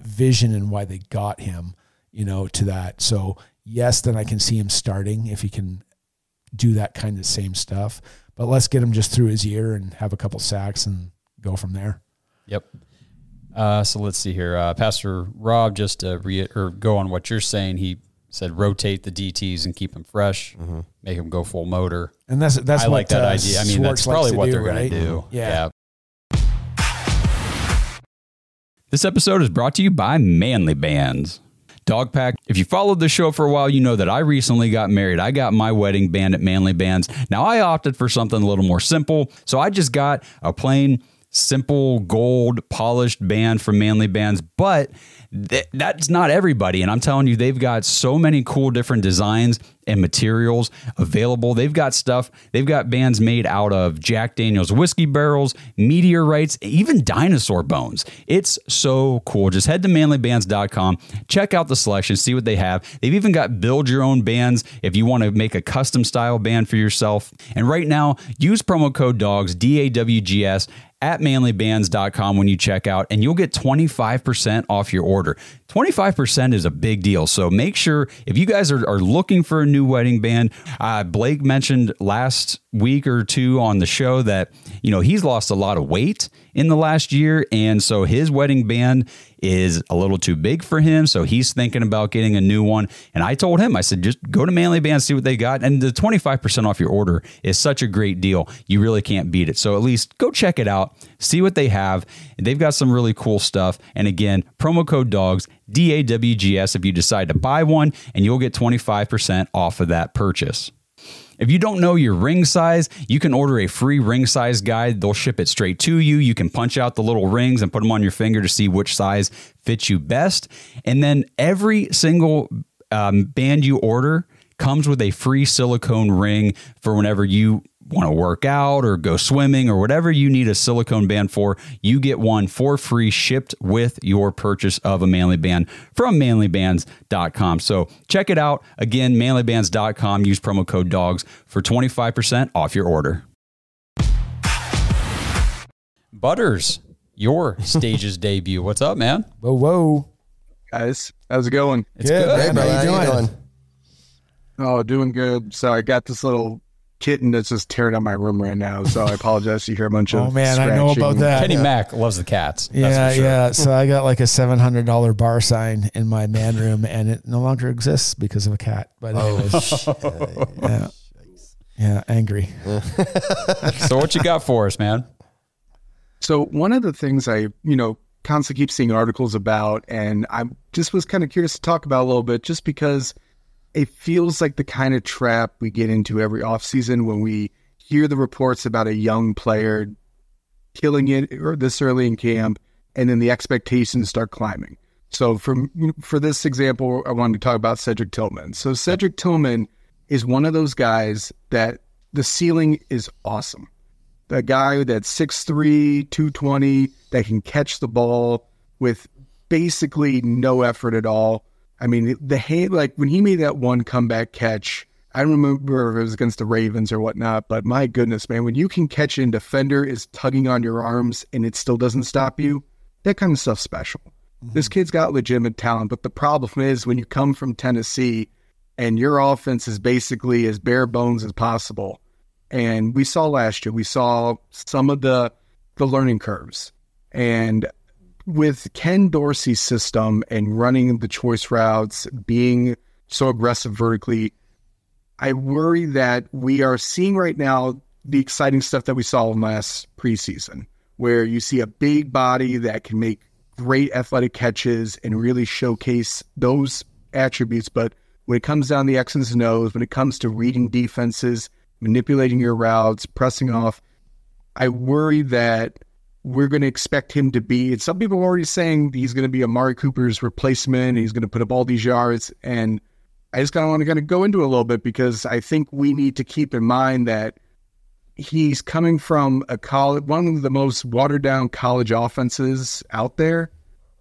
vision and why they got him, you know, to that. So yes, then I can see him starting if he can do that kind of same stuff. But let's get him just through his year and have a couple sacks and go from there. Yep. So let's see here. Pastor Rob, just to go on what you're saying, he said rotate the DTs and keep them fresh, make them go full motor. And that's I like that idea. I mean, Schwartz that's probably what they're right? going to do. Yeah. This episode is brought to you by Manly Bands. Dog Pack. If you followed the show for a while, you know that I recently got married. I got my wedding band at Manly Bands. Now, I opted for something a little more simple, so I just got a plain, simple, gold, polished band from Manly Bands, but that's not everybody. And I'm telling you, they've got so many cool different designs and materials available. They've got bands made out of Jack Daniel's whiskey barrels, meteorites, even dinosaur bones. It's so cool. Just head to manlybands.com, check out the selection, see what they have. They've even got build your own bands if you want to make a custom style band for yourself. And right now, use promo code DAWGS, DAWGS, at manlybands.com when you check out, and you'll get 25% off your order. 25% is a big deal. So make sure, if you guys are looking for a new wedding band, Blake mentioned last week or two on the show that, you know, he's lost a lot of weight in the last year. And so his wedding band is a little too big for him. So he's thinking about getting a new one. And I told him, I said, just go to Manly Bands, see what they got. And the 25% off your order is such a great deal. You really can't beat it. So at least go check it out, see what they have. They've got some really cool stuff. And again, promo code DAWGS, DAWGS, if you decide to buy one, and you'll get 25% off of that purchase. If you don't know your ring size, you can order a free ring size guide. They'll ship it straight to you. You can punch out the little rings and put them on your finger to see which size fits you best. And then every single band you order comes with a free silicone ring for whenever you want to work out or go swimming or whatever you need a silicone band for. You get one for free shipped with your purchase of a Manly Band from manlybands.com. So check it out. Again, manlybands.com. Use promo code DAWGS for 25% off your order. Butters, your stage's debut. What's up, man? Whoa. Guys, how's it going? It's good. Hey, brother, how you doing? Oh, doing good. So I got this little kitten that's just tearing up my room right now. So I apologize if you hear a bunch of Oh man, scratching. I know about that. Kenny Mack loves the cats. Yeah, yeah. So I got like a $700 bar sign in my man room, and it no longer exists because of a cat. But anyways, yeah, angry. So what you got for us, man? So one of the things I, constantly keep seeing articles about, and I just was kind of curious to talk about a little bit, just because it feels like the kind of trap we get into every offseason when we hear the reports about a young player killing it or this early in camp, and then the expectations start climbing. So for this example, I wanted to talk about Cedric Tillman. So Cedric Tillman is one of those guys that the ceiling is awesome. The guy that's 6'3", 220, that can catch the ball with basically no effort at all. I mean, when he made that one comeback catch, I don't remember if it was against the Ravens or whatnot, but my goodness, man, when you can catch it and defender is tugging on your arms and it still doesn't stop you, that kind of stuff's special. Mm-hmm. This kid's got legitimate talent, but the problem is when you come from Tennessee and your offense is basically as bare bones as possible. And we saw last year, we saw some of the learning curves. And with Ken Dorsey's system and running the choice routes, being so aggressive vertically, I worry that we are seeing right now the exciting stuff that we saw last preseason, where you see a big body that can make great athletic catches and really showcase those attributes. But when it comes down to the X's and O's, when it comes to reading defenses, manipulating your routes, pressing off, I worry that we're going to expect him to be, and some people are already saying he's going to be Amari Cooper's replacement. He's going to put up all these yards. And I just want to go into it a little bit, because I think we need to keep in mind that he's coming from one of the most watered down college offenses out there,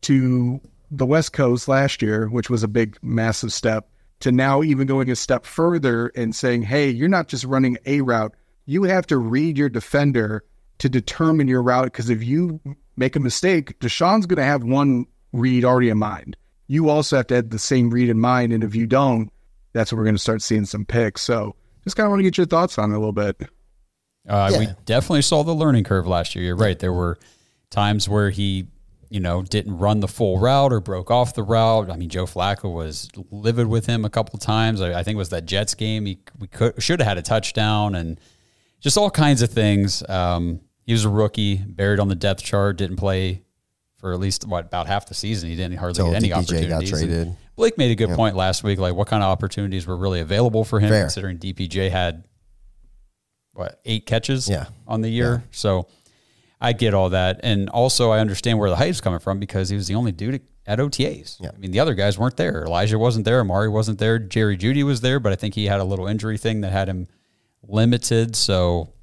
to the West Coast last year, which was a big, massive step, to now even going a step further and saying, hey, you're not just running a route. You have to read your defender to determine your route, because if you make a mistake, Deshaun's going to have one read already in mind. You also have to have the same read in mind, and if you don't, that's when we're going to start seeing some picks. So just kind of want to get your thoughts on it a little bit. We definitely saw the learning curve last year. You're right. There were times where he, didn't run the full route or broke off the route. I mean, Joe Flacco was livid with him a couple of times. I think it was that Jets game. We should have had a touchdown, and just all kinds of things. He was a rookie, buried on the depth chart, didn't play for at least about half the season. He didn't hardly get any opportunities. Got traded. Blake made a good point last week, like what kind of opportunities were really available for him, considering DPJ had 8 catches on the year. Yeah. So I get all that. And also I understand where the hype's coming from, because he was the only dude at OTAs. Yeah. I mean, the other guys weren't there. Elijah wasn't there. Amari wasn't there. Jerry Jeudy was there, but I think he had a little injury thing that had him limited. So,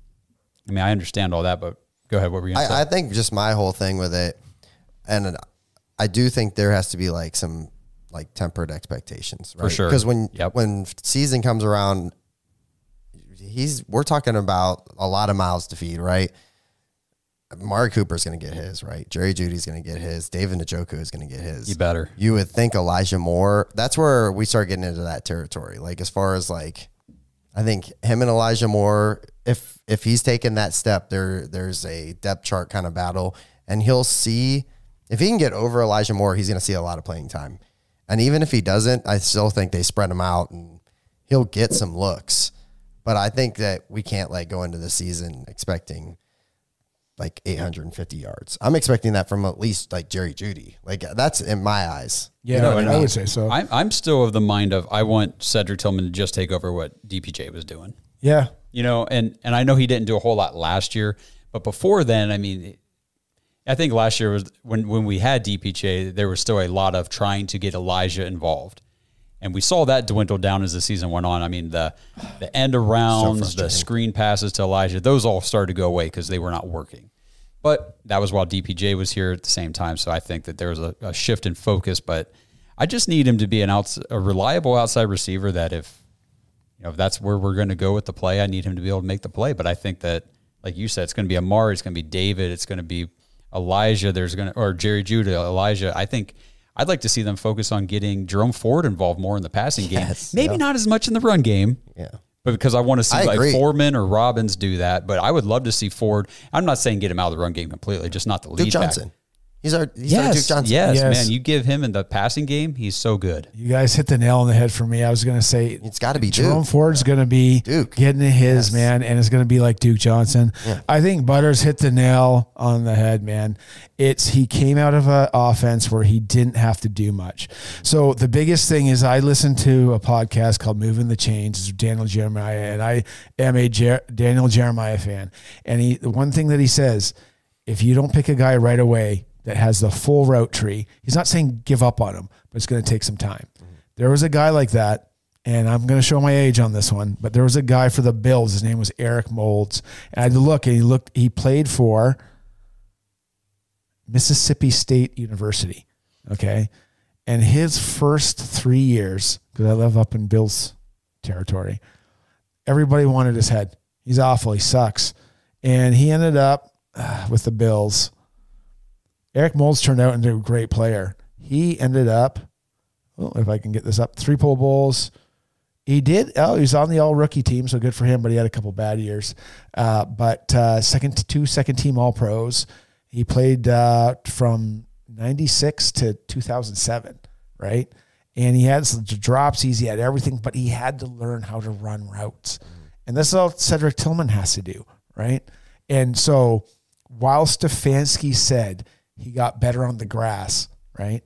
I mean, I understand all that, but go ahead. What were you going to say? I think just my whole thing with it, and I do think there has to be some tempered expectations, right? For sure. Because when season comes around, we're talking about a lot of mouths to feed, right? Amari Cooper's going to get his, right? Jerry Jeudy's going to get his. David Njoku is going to get his. You better. You would think Elijah Moore. That's where we start getting into that territory. As far as I think him and Elijah Moore, if he's taken that step, there's a depth chart kind of battle, and he'll see If he can get over Elijah Moore, he's going to see a lot of playing time. And even if he doesn't, I still think they spread him out and he'll get some looks. But I think that we can't go into the season expecting 850 yards. I'm expecting that from at least Jerry Jeudy. That's in my eyes. Yeah, you know I mean? Would say so. I'm still of the mind of I want Cedric Tillman to just take over what DPJ was doing. Yeah. And I know he didn't do a whole lot last year, but before then, I mean, I think last year was when we had DPJ, there was still a lot of trying to get Elijah involved. And we saw that dwindle down as the season went on. I mean, the end arounds, the screen passes to Elijah, those all started to go away because they were not working. But that was while DPJ was here at the same time. So I think that there was a shift in focus. But I just need him to be a reliable outside receiver that if that's where we're going to go with the play, I need him to be able to make the play. But I think that, like you said, it's going to be Amari, it's going to be David, it's going to be Elijah, or Jerry Jeudy, Elijah. I think I'd like to see them focus on getting Jerome Ford involved more in the passing game. Maybe not as much in the run game. Yeah. But because I want to see Foreman or Robbins do that. But I would love to see Ford. I'm not saying get him out of the run game completely, just not the lead Duke Johnson. back. He's our Duke Johnson. Yes, man. You give him in the passing game, he's so good. You guys hit the nail on the head for me. I was going to say it's got to be Jerome Ford's going to be Duke. Getting his, man, and it's going to be like Duke Johnson. Yeah. I think Butters hit the nail on the head, man. He came out of an offense where he didn't have to do much. So the biggest thing is I listened to a podcast called Moving the Chains. It's Daniel Jeremiah, and I am a Daniel Jeremiah fan. And the one thing that he says, if you don't pick a guy right away that has the full route tree, he's not saying give up on him, but it's going to take some time. Mm-hmm. There was a guy like that, and I'm going to show my age on this one, but there was a guy for the Bills. His name was Eric Moulds. And I had to look, and he played for Mississippi State University, okay? And his first 3 years, because I live up in Bills territory, everybody wanted his head. He's awful. He sucks. And he ended up with the Bills. Eric Moulds turned out into a great player. He ended up, if I can get this up, 3 Pro Bowls. He was on the all-rookie team, so good for him, but he had a couple bad years. But two second-team All-Pros. He played from 96 to 2007, right? And he had some drops, he had everything, but he had to learn how to run routes. And this is all Cedric Tillman has to do, right? And so while Stefanski said he got better on the grass, right?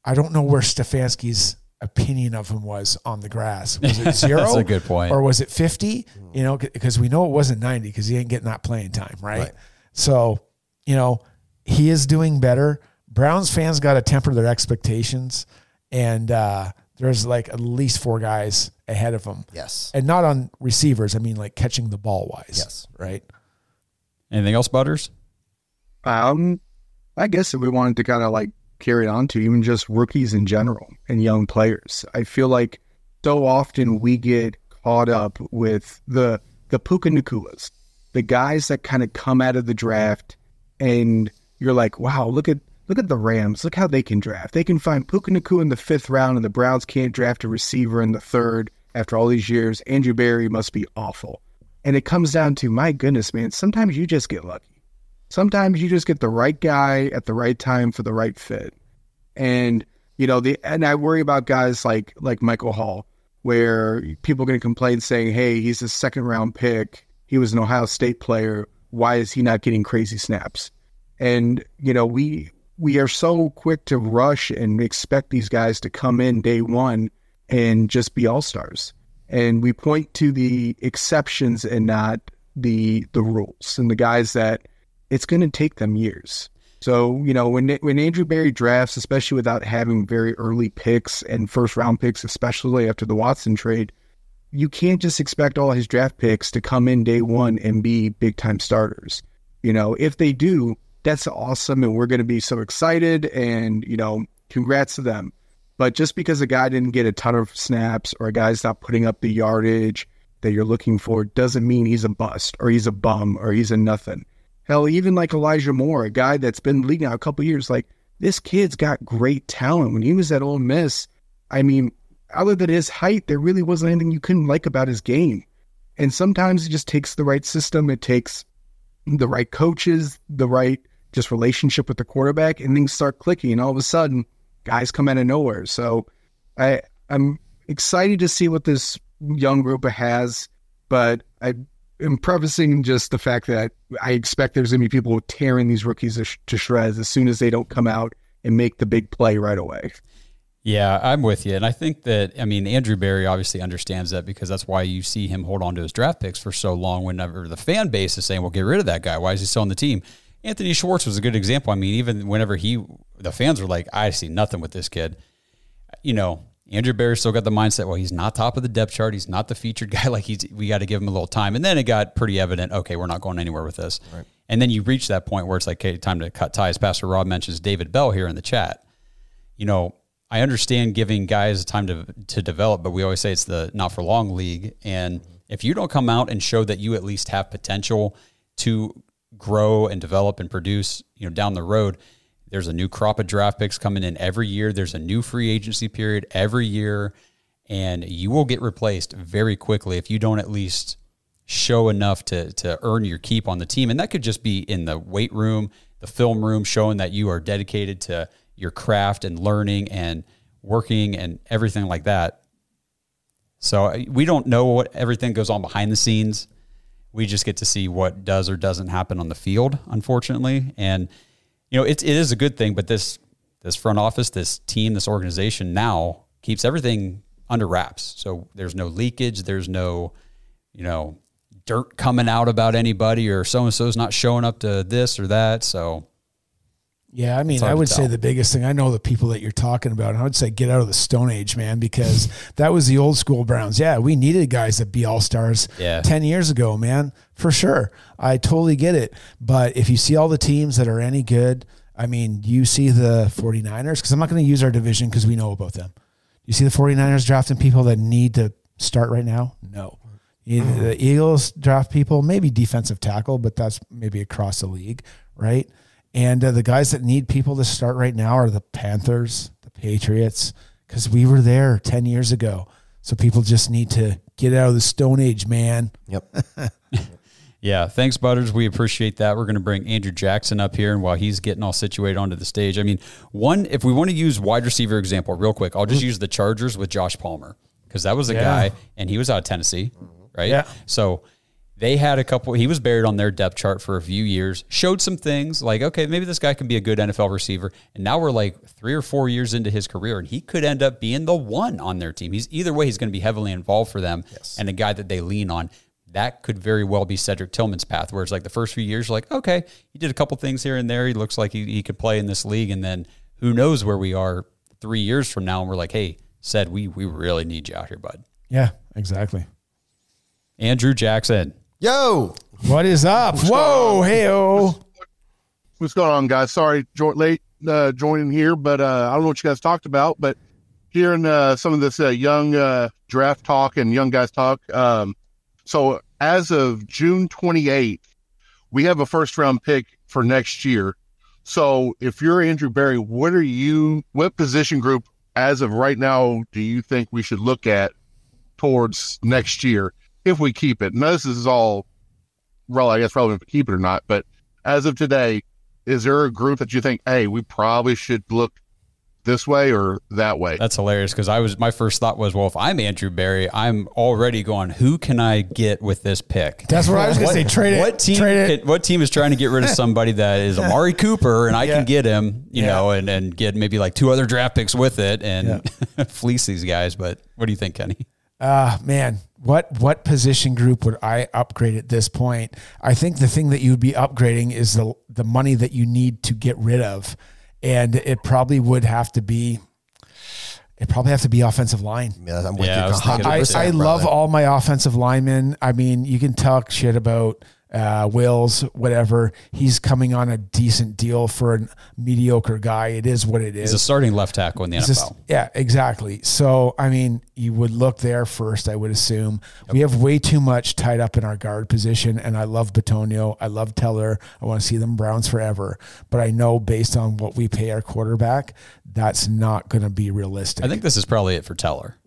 I don't know where Stefanski's opinion of him was on the grass. Was it 0? That's a good point. Or was it 50? Because we know it wasn't 90 because he ain't getting that playing time, right? So, he is doing better. Browns fans got to temper their expectations. And there's at least 4 guys ahead of him. Yes. And not on receivers. I mean, catching the ball wise. Yes. Right. Anything else, Butters? I guess if we wanted to kind of carry on to even just rookies in general and young players, I feel like so often we get caught up with the Puka Nakuas, the guys that kind of come out of the draft and you're like, wow, look at the Rams. Look how they can draft. They can find Puka Nakua in the 5th round and the Browns can't draft a receiver in the 3rd after all these years. Andrew Berry must be awful. And it comes down to, my goodness, man, sometimes you just get lucky. Sometimes you just get the right guy at the right time for the right fit. And, and I worry about guys like Michael Hall, where people are going to complain saying, hey, he's a 2nd-round pick. He was an Ohio State player. Why is he not getting crazy snaps? And, we are so quick to rush and expect these guys to come in day one and just be all-stars. And we point to the exceptions and not the rules and the guys that it's going to take them years. So, when Andrew Berry drafts, especially without having very early picks and 1st-round picks, especially after the Watson trade, you can't just expect all his draft picks to come in day one and be big-time starters. If they do, that's awesome, and we're going to be so excited, and, congrats to them. But just because a guy didn't get a ton of snaps or a guy's not putting up the yardage that you're looking for doesn't mean he's a bust or he's a bum or he's a nothing. Hell, even like Elijah Moore, a guy that's been in the league now a couple of years, this kid's got great talent. When he was at Ole Miss, I mean, other than his height, there really wasn't anything you couldn't like about his game. And sometimes it just takes the right system. It takes the right coaches, the right just relationship with the quarterback, and things start clicking, and all of a sudden guys come out of nowhere. So I'm excited to see what this young group has, but I am prefacing just the fact that I expect there's going to be people tearing these rookies to shreds as soon as they don't come out and make the big play right away. Yeah, I'm with you. And I think that, I mean, Andrew Berry obviously understands that, because that's why you see him hold on to his draft picks for so long whenever the fan base is saying, well, get rid of that guy. Why is he still on the team? Anthony Schwartz was a good example. I mean, even whenever the fans were like, I see nothing with this kid. You know, Andrew Berry still got the mindset, well, he's not top of the depth chart. He's not the featured guy. Like, we got to give him a little time. And then it got pretty evident, okay, we're not going anywhere with this. Right. And then you reach that point where it's like, okay, time to cut ties. Pastor Rob mentions David Bell here in the chat. You know, I understand giving guys time to develop, but we always say it's the not for long league. And if you don't come out and show that you at least have potential to grow and develop and produce, you know, down the road, there's a new crop of draft picks coming in every year. There's a new free agency period every year, and you will get replaced very quickly if you don't at least show enough to earn your keep on the team. And that could just be in the weight room, the film room, showing that you are dedicated to your craft and learning and working and everything like that. So we don't know what everything goes on behind the scenes. We just get to see what does or doesn't happen on the field, unfortunately. And, you know, it is a good thing, but this front office, this team, this organization now keeps everything under wraps. So there's no leakage. There's no, you know, dirt coming out about anybody, or so-and-so's not showing up to this or that. So, yeah, I mean, I would say the biggest thing, I know the people that you're talking about, and I would say get out of the Stone Age, man, because that was the old school Browns. Yeah, we needed guys that be all-stars 10 years ago, man, for sure. I totally get it. But if you see all the teams that are any good, I mean, you see the 49ers, because I'm not going to use our division because we know about them. You see the 49ers drafting people that need to start right now? No. The Eagles draft people, maybe defensive tackle, but that's maybe across the league, right? And the guys that need people to start right now are the Panthers, the Patriots, because we were there 10 years ago. So people just need to get out of the Stone Age, man. Yep. Yeah, thanks, Butters. We appreciate that. We're going to bring Andrew Jackson up here, and while he's getting all situated onto the stage, I mean, if we want to use wide receiver example real quick, I'll just use the Chargers with Josh Palmer, because that was a guy, and he was out of Tennessee, right? Yeah. So they had he was buried on their depth chart for a few years, showed some things like, okay, maybe this guy can be a good NFL receiver. And now we're like 3 or 4 years into his career, and he could end up being the one on their team. Either way, he's going to be heavily involved for them, and a guy that they lean on. That could very well be Cedric Tillman's path, where it's like the first few years, like, okay, he did a couple things here and there. He looks like he could play in this league. And then who knows where we are 3 years from now, and we're like, hey, Ced, we really need you out here, bud. Yeah, exactly. Andrew Jackson. Yo, what is up? Whoa, hey-oh. What's going on, guys? Sorry, late joining here, but I don't know what you guys talked about, but hearing some of this young draft talk and young guys talk. So as of June 28th, we have a first-round pick for next year. So if you're Andrew Berry, what position group as of right now do you think we should look at towards next year if we keep it? And this is all, I guess, relevant if we keep it or not. But as of today, is there a group that you think, hey, we probably should look this way or that way? That's hilarious, because my first thought was, well, if I'm Andrew Berry, I'm already going, who can I get with this pick? That's what I was going to say. Trade it. What team is trying to get rid of somebody that is Amari Cooper, and I can get him, you know, and get maybe like 2 other draft picks with it and fleece these guys. But what do you think, Kenny? Man, what position group would I upgrade at this point? I think the thing that you would be upgrading is the money that you need to get rid of. And it probably would have to be offensive line. Yeah, I'm with you 100%. I love all my offensive linemen. I mean, you can talk shit about Wills, whatever. He's coming on a decent deal for a mediocre guy. It is what it is. He's a starting left tackle in the NFL. Yeah, exactly. So, I mean, you would look there first, I would assume. Yep. We have way too much tied up in our guard position, and I love Bitonio. I love Teller. I want to see them Browns forever. But I know based on what we pay our quarterback, that's not going to be realistic. I think this is probably it for Teller.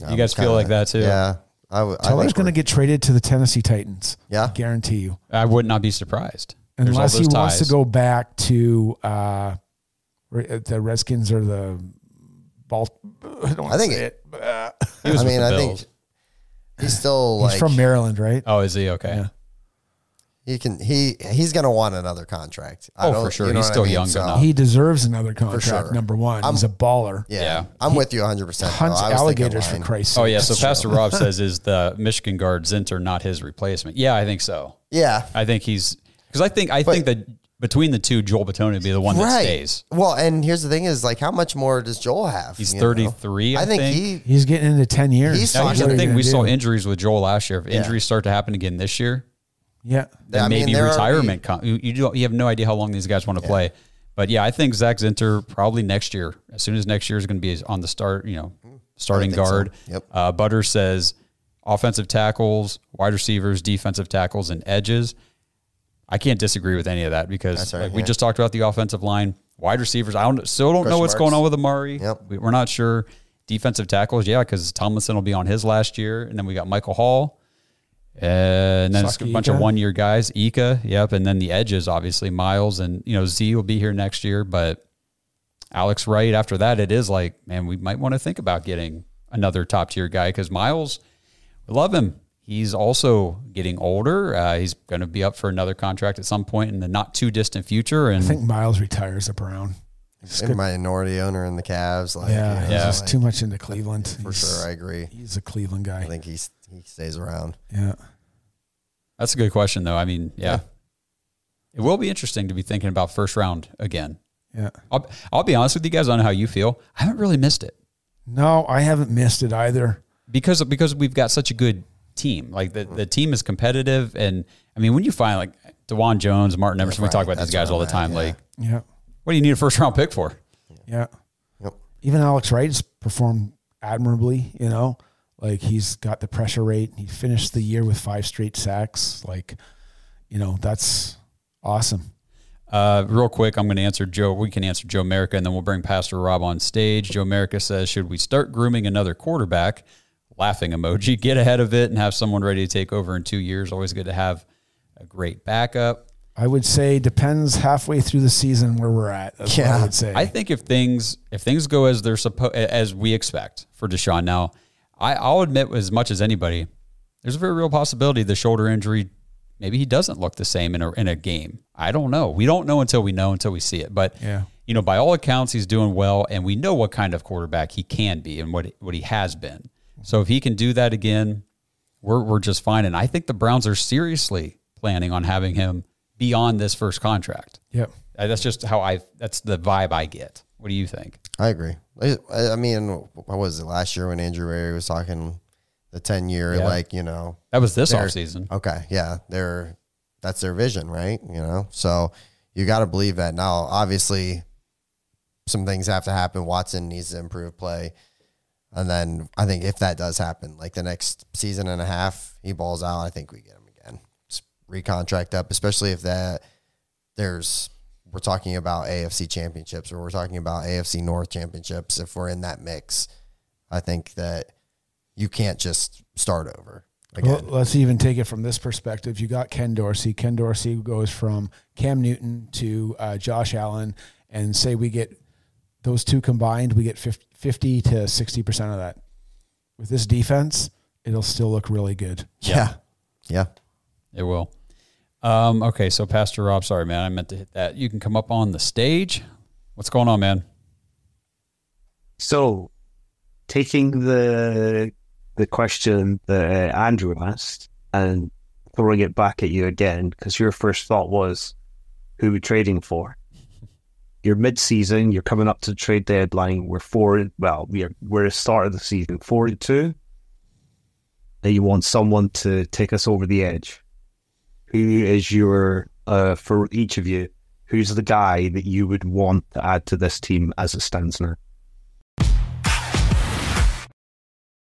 You guys feel like that too? Yeah. Teller's going to get traded to the Tennessee Titans. Yeah. I guarantee you. I would not be surprised. Unless he wants to go back to the Redskins or the I think he's still he's from Maryland, right? Oh, is he? Okay. Yeah. He's going to want another contract. For sure. He's still young enough. He deserves another contract, number one. He's a baller. Yeah. I'm with you 100%. Hunts alligators for Christ's sake. Oh, yeah. So Pastor Rob says, is the Michigan guard Zinter not his replacement? Yeah, I think so. Yeah. I think he's – because I think that between the two, Joel Batoni would be the one that stays. Well, and here's the thing is, like, how much more does Joel have? He's 33, I think. He's getting into 10 years. Here's the thing. We saw injuries with Joel last year. If injuries start to happen again this year – yeah, then maybe retirement. You have no idea how long these guys want to play, but yeah, I think Zach Zinter probably next year. As soon as next year is going to be on the starting guard. So. Yep. Butter says offensive tackles, wide receivers, defensive tackles, and edges. I can't disagree with any of that because we just talked about the offensive line, wide receivers. Still don't know what's going on with Amari. Yep. We're not sure. Defensive tackles, because Tomlinson will be on his last year, and then we got Michael Hall. And then it's a bunch of one-year guys, Ika, and then the edges, obviously, Miles, and, Z will be here next year, but Alex Wright, after that, it is like, man, we might want to think about getting another top-tier guy because Miles, we love him. He's also getting older. He's going to be up for another contract at some point in the not-too-distant future. And I think Miles retires at Brown. He's a minority owner in the Cavs. He's just too much into Cleveland. For sure, I agree. He's a Cleveland guy. I think he stays around. Yeah. That's a good question, though. I mean, It will be interesting to be thinking about first round again. Yeah. I'll be honest with you guys. I don't know how you feel. I haven't really missed it. No, I haven't missed it either. Because we've got such a good team. Like the team is competitive. And I mean, when you find like DeJuan Jones, Martin Emerson, we talk about these guys all the time. Like, what do you need a first round pick for? Yeah. Yep. Even Alex Wright has performed admirably, Like he's got the pressure rate. He finished the year with 5 straight sacks. Like, that's awesome. Real quick, I'm going to answer Joe. We can answer Joe America, and then we'll bring Pastor Rob on stage. Joe America says, should we start grooming another quarterback? Laughing emoji. Get ahead of it and have someone ready to take over in 2 years. Always good to have a great backup. I would say depends halfway through the season where we're at. That's what I would say. I think if things go as as we expect for Deshaun now, I'll admit as much as anybody, there's a very real possibility the shoulder injury, maybe he doesn't look the same in a game. I don't know. We don't know until we see it. But, by all accounts, he's doing well, and we know what kind of quarterback he can be and what he has been. So if he can do that again, we're just fine. And I think the Browns are seriously planning on having him beyond this first contract. Yep. That's just that's the vibe I get. What do you think? I agree. I mean, what was it last year when Andrew Ray was talking the 10-year, that was this offseason. Okay. Yeah. That's their vision, right? So you got to believe that. Now, obviously some things have to happen. Watson needs to improve play. And then I think if that does happen, like the next season and a half, he balls out, I think we get him again. Just recontract up, especially if we're talking about AFC championships or we're talking about AFC North championships. If we're in that mix, I think that you can't just start over again. Well, let's even take it from this perspective. You got Ken Dorsey. Ken Dorsey goes from Cam Newton to Josh Allen, and say we get those two combined, we get 50 to 60% of that. With this defense, it'll still look really good. Yeah. It will. Okay, so Pastor Rob, sorry, man, I meant to hit that. You can come up on the stage. What's going on, man? So, taking the question that Andrew asked and throwing it back at you again, because your first thought was, who are we trading for? You're mid-season, you're coming up to the trade deadline. We're at the start of the season, 4-2. And you want someone to take us over the edge. Who is your, for each of you, who's the guy that you would want to add to this team as it stands now?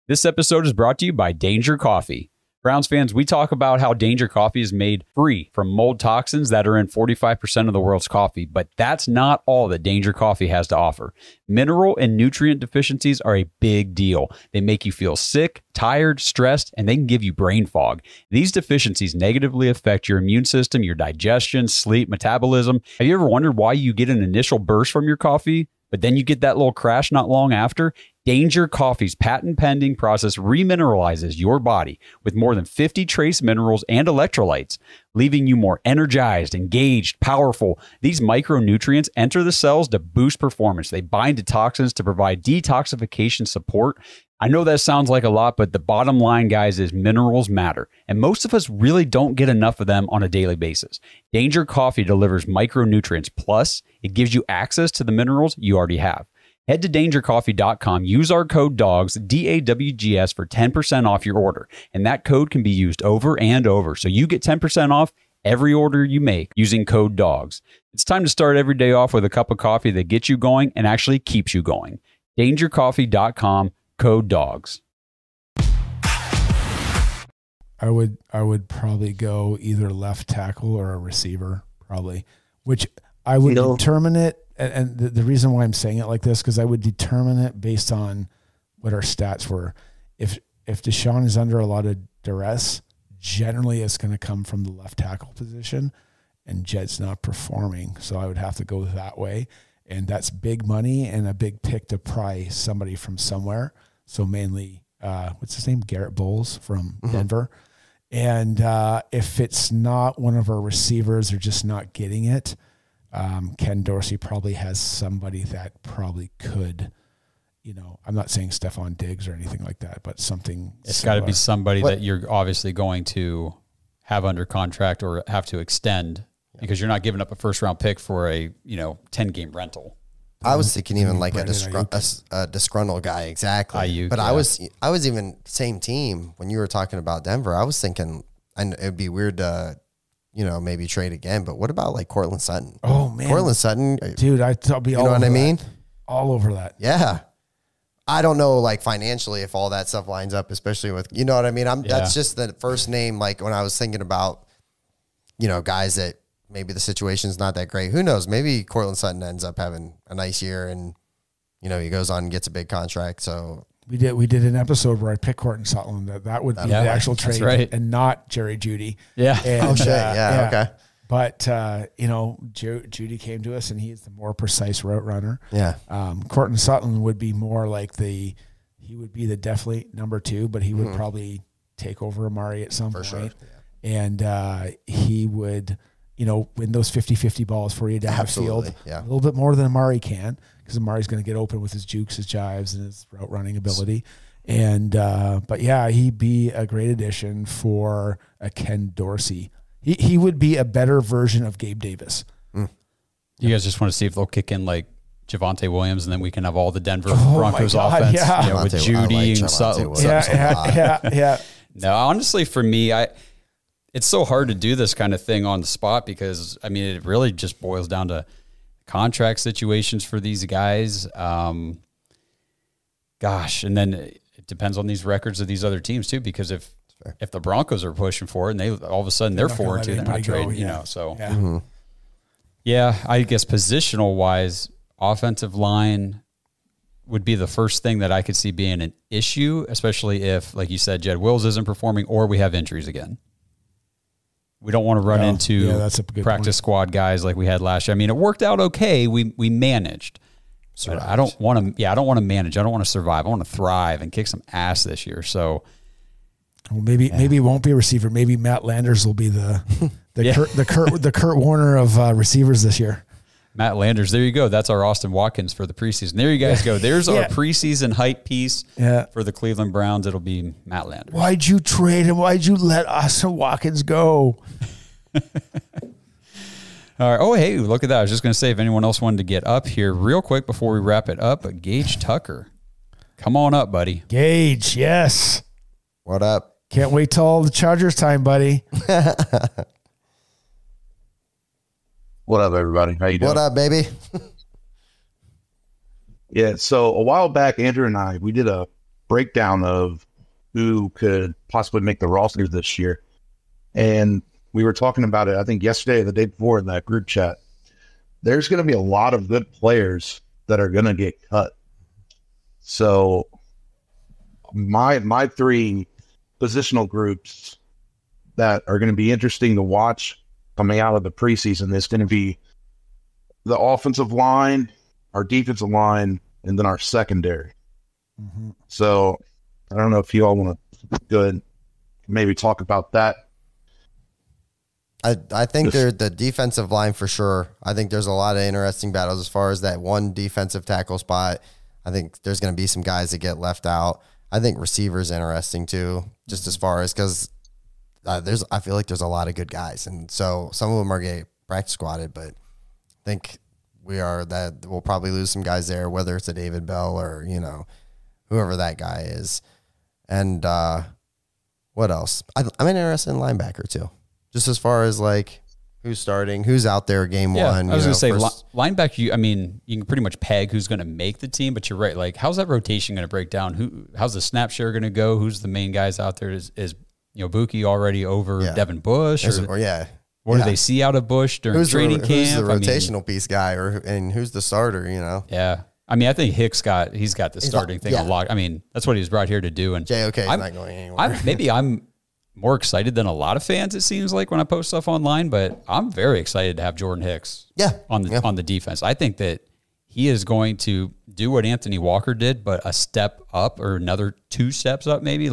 This episode is brought to you by Danger Coffee. Browns fans, we talk about how Danger Coffee is made free from mold toxins that are in 45% of the world's coffee, but that's not all that Danger Coffee has to offer. Mineral and nutrient deficiencies are a big deal. They make you feel sick, tired, stressed, and they can give you brain fog. These deficiencies negatively affect your immune system, your digestion, sleep, metabolism. Have you ever wondered why you get an initial burst from your coffee, but then you get that little crash not long after? Danger Coffee's patent-pending process remineralizes your body with more than 50 trace minerals and electrolytes, leaving you more energized, engaged, powerful. These micronutrients enter the cells to boost performance. They bind to toxins to provide detoxification support. I know that sounds like a lot, but the bottom line, guys, is minerals matter, and most of us really don't get enough of them on a daily basis. Danger Coffee delivers micronutrients, plus it gives you access to the minerals you already have. Head to dangercoffee.com, use our code DAWGS, DAWGS, for 10% off your order. And that code can be used over and over. So you get 10% off every order you make using code DAWGS. It's time to start every day off with a cup of coffee that gets you going and actually keeps you going. Dangercoffee.com, code DAWGS. I would probably go either left tackle or a receiver, probably, which I would determine it. And the reason why I'm saying it like this, because I would determine it based on what our stats were. If Deshaun is under a lot of duress, generally it's going to come from the left tackle position, and Jed's not performing. So I would have to go that way. And that's big money and a big pick to pry somebody from somewhere. So mainly, what's his name? Garrett Bowles from Denver. And if it's not one of our receivers, they're just not getting it. Ken Dorsey probably has somebody that probably could, I'm not saying Stephon Diggs or anything like that, but something. It's got to be somebody that you're obviously going to have under contract or have to extend, because you're not giving up a first round pick for a 10-game rental. I was thinking even like a disgruntled guy, exactly. Ayuk, but I was even same team when you were talking about Denver. I was thinking, and it'd be weird to maybe trade again. But what about like Cortland Sutton? Oh man, Cortland Sutton, dude, I'll be all over that. All over that. Yeah, I don't know, like financially, if all that stuff lines up, especially with what I mean. That's just the first name. Like when I was thinking about, guys that maybe the situation's not that great. Who knows? Maybe Cortland Sutton ends up having a nice year, and he goes on and gets a big contract. So. We did an episode where I picked Cortland Sutton. That would be the actual trade, right. And not Jerry Jeudy. Yeah. And, shit. Okay. But Jeudy came to us, and he's the more precise route runner. Yeah. Cortland Sutton would be more like he would be the definitely number 2, but he would probably take over Amari at some point. Sure. Yeah. And he would, win those 50-50 balls for you down the field. Yeah. A little bit more than Amari can, because Amari's going to get open with his jukes, his jives, and his route running ability. And but yeah, he'd be a great addition for a Ken Dorsey. He would be a better version of Gabe Davis. You guys just want to see if they'll kick in like Javonte Williams, and then we can have all the Denver Broncos offense with Jeudy and Sutton. Yeah. No, honestly, for me, it's so hard to do this kind of thing on the spot, because it really just boils down to contract situations for these guys. And then it depends on these records of these other teams too, because if the Broncos are pushing for it and they all of a sudden they're 4-2, they're not trading, so. Yeah. Mm-hmm. Yeah, I guess positional wise, offensive line would be the first thing that I could see being an issue, especially if, like you said, Jed Wills isn't performing or we have injuries again. We don't want to run into practice squad guys like we had last year. It worked out okay. We managed. But I don't want to. I don't want to manage. I don't want to survive. I want to thrive and kick some ass this year. So, maybe it won't be a receiver. Maybe Matt Landers will be the Kurt Warner of receivers this year. Matt Landers. There you go. That's our Austin Watkins for the preseason. There you guys go. There's our preseason hype piece for the Cleveland Browns. It'll be Matt Landers. Why'd you trade him? Why'd you let Austin Watkins go? All right. Oh, hey, look at that. I was just going to say, if anyone else wanted to get up here real quick before we wrap it up, Gage Tucker. Come on up, buddy. Gage, yes. What up? Can't wait till all the Chargers time, buddy. What up, everybody? How you doing? What up, baby? Yeah, so a while back, Andrew and I, we did a breakdown of who could possibly make the roster this year. And we were talking about it, I think yesterday or the day before in that group chat. There's going to be a lot of good players that are going to get cut. So my three positional groups that are going to be interesting to watch coming out of the preseason is going to be the offensive line, our defensive line, and then our secondary. Mm-hmm. So I don't know if you all want to go ahead and maybe talk about that. I think they're the defensive line for sure. I think there's a lot of interesting battles as far as that one defensive tackle spot. I think there's going to be some guys that get left out. I think receivers interesting too, just as far as because I feel like there's a lot of good guys, and so some of them are getting practice squatted, but I think we'll probably lose some guys there, whether it's a David Bell or whoever that guy is. And what else? I'm interested in linebacker too. Just as far as like who's starting, who's out there game one. I was going to say linebacker. You can pretty much peg who's going to make the team, but you're right. Like, how's that rotation going to break down? How's the snap share going to go? Who's the main guys out there? Is Buki already over Devin Bush? What do they see out of Bush during training camp? Who's the rotational piece guy, and who's the starter? Yeah. I think Hicks got the starting thing unlocked. That's what he was brought here to do. And JOK is not going anywhere. I'm more excited than a lot of fans, it seems like, when I post stuff online, but I'm very excited to have Jordan Hicks on the defense. I think that he is going to do what Anthony Walker did, but a step up or another 2 steps up maybe,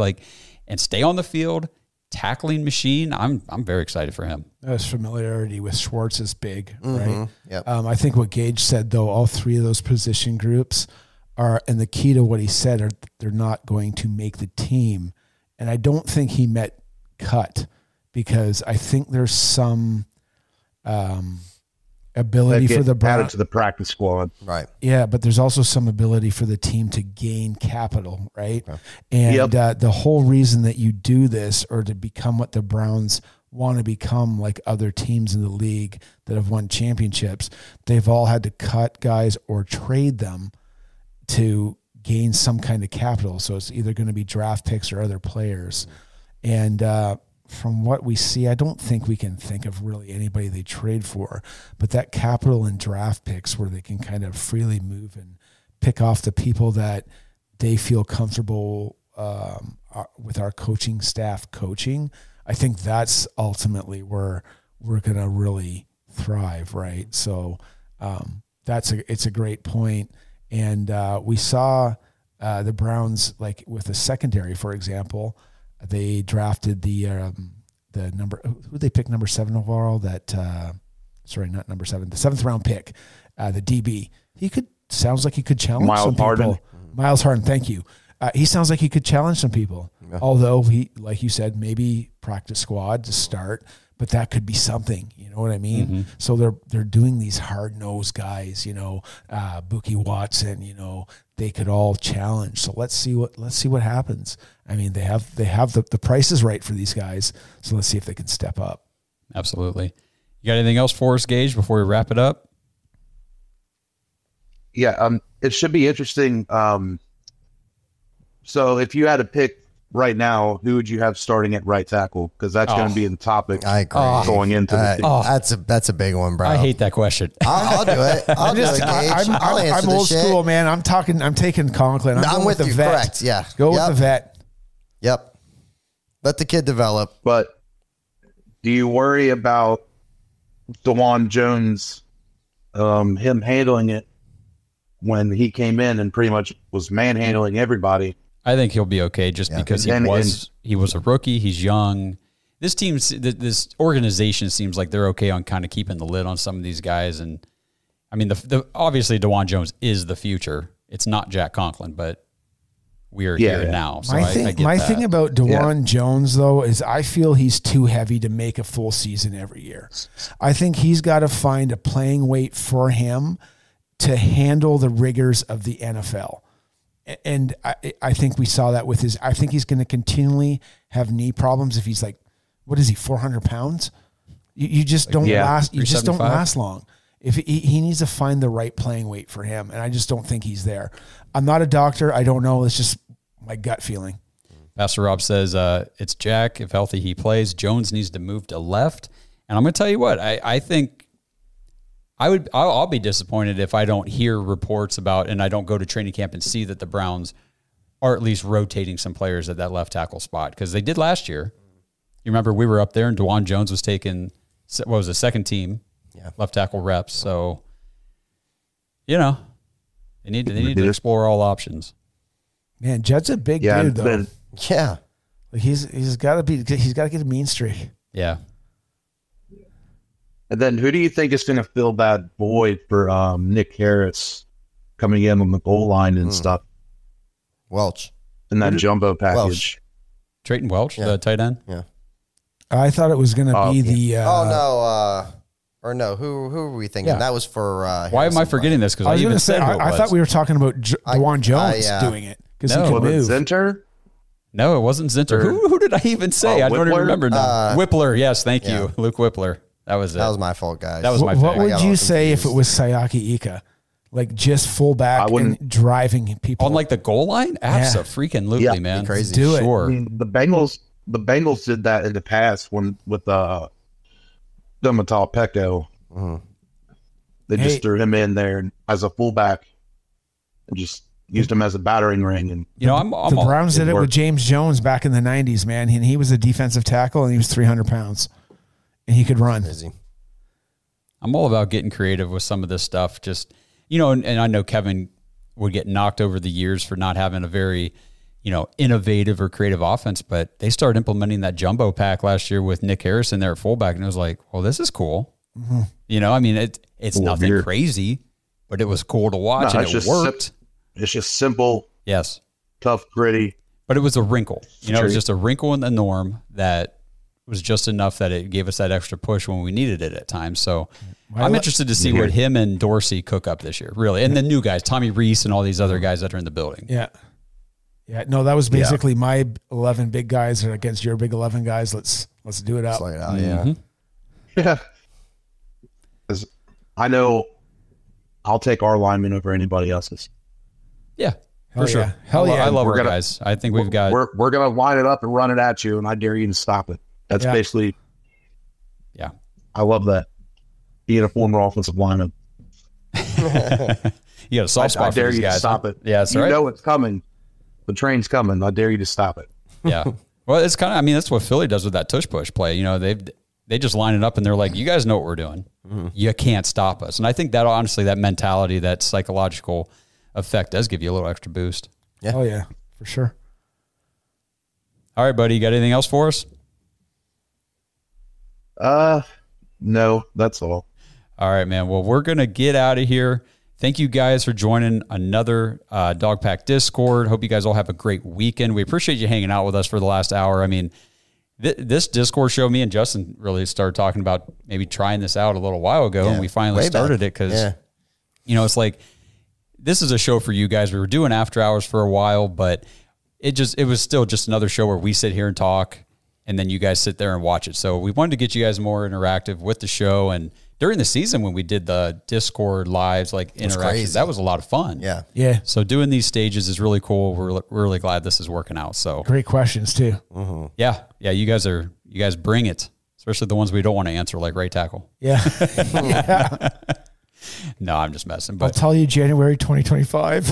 and stay on the field, tackling machine. I'm very excited for him. His familiarity with Schwartz is big, right? Yep. I think what Gage said, though, all 3 of those position groups are, and the key to what he said, are they're not going to make the team. And I don't think he meant cut, because I think there's some ability for the Browns added to the practice squad, right? Yeah, but there's also some ability for the team to gain capital, right? And the whole reason that you do this, or to become what the Browns want to become, like other teams in the league that have won championships, they've all had to cut guys or trade them to gain some kind of capital. So it's either going to be draft picks or other players. And from what we see, I don't think we can think of really anybody they trade for, but that capital and draft picks where they can kind of freely move and pick off the people that they feel comfortable with our coaching staff coaching. I think that's ultimately where we're going to really thrive, right? So it's a great point. And we saw the Browns, like with the secondary, for example. They drafted the number, who they picked number 7 overall, not number 7, the 7th round pick, the DB. Sounds like he could challenge some people. Miles Harden, thank you. He sounds like he could challenge some people. Yeah. Although he, like you said, maybe practice squad to start, but that could be something. You know what I mean? Mm-hmm. So they're doing these hard-nosed guys, Buki Watson, they could all challenge. So let's see what happens. I mean, they have the prices right for these guys. So let's see if they can step up. Absolutely. You got anything else for us, Gage, before we wrap it up? Yeah, it should be interesting. So if you had to pick right now, who would you have starting at right tackle? Because that's going to be the topic. I agree. Going into the that's a big one, bro. I hate that question. I'll do it. I'll do it, Gage. I'm old school, man. I'm taking Conklin. I'm with you. Vet. Correct. Yeah. Go with the vet. Yep. Let the kid develop. But do you worry about DeJuan Jones, him handling it when he came in and pretty much was manhandling everybody? I think he'll be okay just because he was a rookie. He's young. This organization seems like they're okay on kind of keeping the lid on some of these guys. And I mean, obviously DeJuan Jones is the future. It's not Jack Conklin, but we are here now. So my thing about DeJuan Jones, though, is I feel he's too heavy to make a full season every year. I think he's got to find a playing weight for him to handle the rigors of the NFL. And I think we saw that with I think he's going to continually have knee problems if he's like, what is he, 400 pounds? You just don't last. You just don't last long. If he needs to find the right playing weight for him, and I just don't think he's there. I'm not a doctor. I don't know. It's just my gut feeling. Pastor Rob says, it's Jack. If healthy, he plays. Jones needs to move to left. And I'm going to tell you what, I think I'll be disappointed if I don't hear reports about, and I don't go to training camp and see that the Browns are at least rotating some players at that left tackle spot, because they did last year. You remember we were up there and DeJuan Jones was taking, what was it, second team left tackle reps. So, you know, they need to explore all options. Man, Judd's a big dude though. Yeah. Like he's got to get a mean streak. Yeah. And then who do you think is going to fill that void for Nick Harris coming in on the goal line and stuff? Welch. In that jumbo package. Welch. Trayton Welch, the tight end? Yeah. I thought it was going to be the... who were we thinking? Yeah. That was for... Why am I forgetting this? Because I was going to say, I thought we were talking about DeJuan Jones doing it. Because he could move. Zinter? No, it wasn't Zinter. Who did I even say? I don't even remember now. Whippler, yes, thank you. Luke Whippler. That was it. That was my fault, guys. That was my fault. What would you say if it was Siaki Ika? Like just fullback and driving people on like the goal line? Absolutely, man. Crazy. Do it. I mean, the Bengals did that in the past with Dematal Pecco. Mm-hmm. They just threw him in there as a fullback and just used him as a battering ring. And the Browns did it with James Jones back in the 90s, man. And he was a defensive tackle and he was 300 pounds and he could run. Crazy. I'm all about getting creative with some of this stuff. Just, and I know Kevin would get knocked over the years for not having a very, innovative or creative offense, but they started implementing that jumbo pack last year with Nick Harris in there at fullback. And it was like, well, this is cool. Mm-hmm. It's nothing crazy, but it was cool to watch and it worked. It's just simple. Yes. Tough, gritty. But it was a wrinkle. It was just a wrinkle in the norm that was just enough that it gave us that extra push when we needed it at times. So I'm interested to see what him and Dorsey cook up this year, really. And the new guys, Tommy Reese and all these other guys that are in the building. Yeah. Yeah. No, that was basically my 11 big guys against your big 11 guys. Let's do it out. Slide it out, yeah. Yeah. Because I know I'll take our linemen over anybody else's. Yeah, for sure. Hell yeah. I love our guys. I think we've got... We're going to line it up and run it at you, and I dare you to stop it. That's basically... Yeah. I love that. Being a former offensive lineman. You got a soft spot I dare for these you guys. To stop it. Yeah, that's you right. You know it's coming. The train's coming. I dare you to stop it. Yeah. Well, it's kind of... that's what Philly does with that tush-push play. They just line it up, and they're like, you guys know what we're doing. Mm-hmm. You can't stop us. And I think that, honestly, that mentality, that psychological effect does give you a little extra boost. Yeah. Oh, yeah, for sure. All right, buddy. You got anything else for us? No, that's all. All right, man. Well, we're going to get out of here. Thank you guys for joining another Dog Pack Discord. Hope you guys all have a great weekend. We appreciate you hanging out with us for the last hour. This Discord show, me and Justin really started talking about maybe trying this out a little while ago, and we finally started it because, it's like, this is a show for you guys. We were doing after hours for a while, but it was still just another show where we sit here and talk, and then you guys sit there and watch it. So we wanted to get you guys more interactive with the show. And during the season when we did the Discord lives, like interactions, that was a lot of fun. Yeah. Yeah. So doing these stages is really cool. We're really glad this is working out. So great questions too. Mm-hmm. Yeah. Yeah. You guys bring it, especially the ones we don't want to answer, like right tackle. Yeah. Yeah. No, I'm just messing. But I'll tell you January 2025.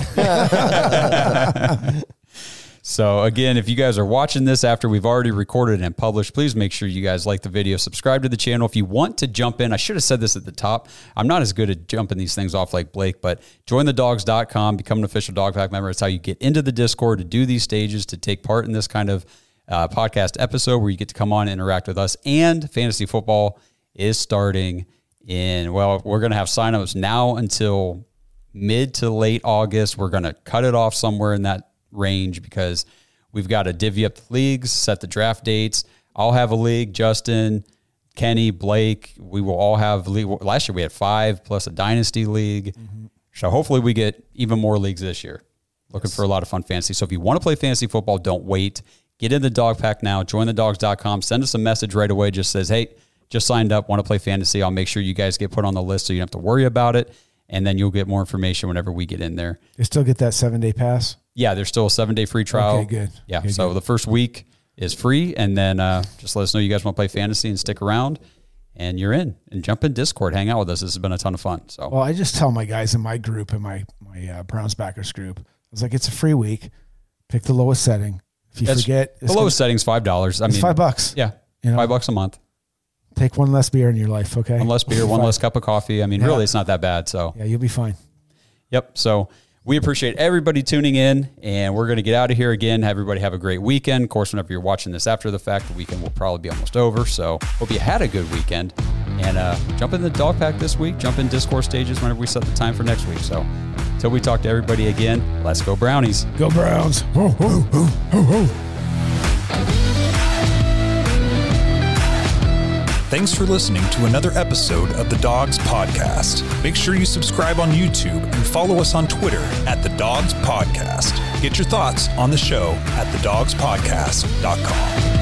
So again, if you guys are watching this after we've already recorded and published, please make sure you guys like the video, subscribe to the channel. If you want to jump in, I should have said this at the top. I'm not as good at jumping these things off like Blake, but jointhedogs.com, become an official Dog Pack member. It's how you get into the Discord to do these stages, to take part in this kind of podcast episode where you get to come on and interact with us. And fantasy football is starting we're going to have signups now until mid to late August. We're going to cut it off somewhere in that range because we've got to divvy up the leagues, set the draft dates. I'll have a league, Justin, Kenny, Blake. We will all have league. Last year we had 5 plus a dynasty league. Mm-hmm. So hopefully we get even more leagues this year. Looking for a lot of fun fantasy. So if you want to play fantasy football, don't wait. Get in the Dog Pack now. Jointhedogs.com. Send us a message right away. Just says, hey, just signed up, want to play fantasy. I'll make sure you guys get put on the list so you don't have to worry about it. And then you'll get more information whenever we get in there. You still get that 7-day pass? Yeah, there's still a 7-day free trial. Okay, good. Yeah, okay, so good. the first week is free, and then just let us know you guys want to play fantasy and stick around, and you're in. And jump in Discord, hang out with us. This has been a ton of fun. So, well, I just tell my guys in my group, in my Browns backers group, I was like, it's a free week. Pick the lowest setting. If you forget, the lowest setting's $5. I mean, $5. Yeah, $5 a month. Take one less beer in your life, okay? One less beer, one less cup of coffee. I mean, really, it's not that bad. So yeah, you'll be fine. Yep. So we appreciate everybody tuning in, and we're going to get out of here again. Everybody have a great weekend. Of course, whenever you're watching this after the fact, the weekend will probably be almost over. So hope you had a good weekend, and jump in the dog pack this week. Jump in Discord stages whenever we set the time for next week. So until we talk to everybody again, let's go Brownies. Go Browns. Ho, ho, ho, ho, ho. Thanks for listening to another episode of the Dogs Podcast. Make sure you subscribe on YouTube and follow us on Twitter at The Dogs Podcast. Get your thoughts on the show at thedogspodcast.com.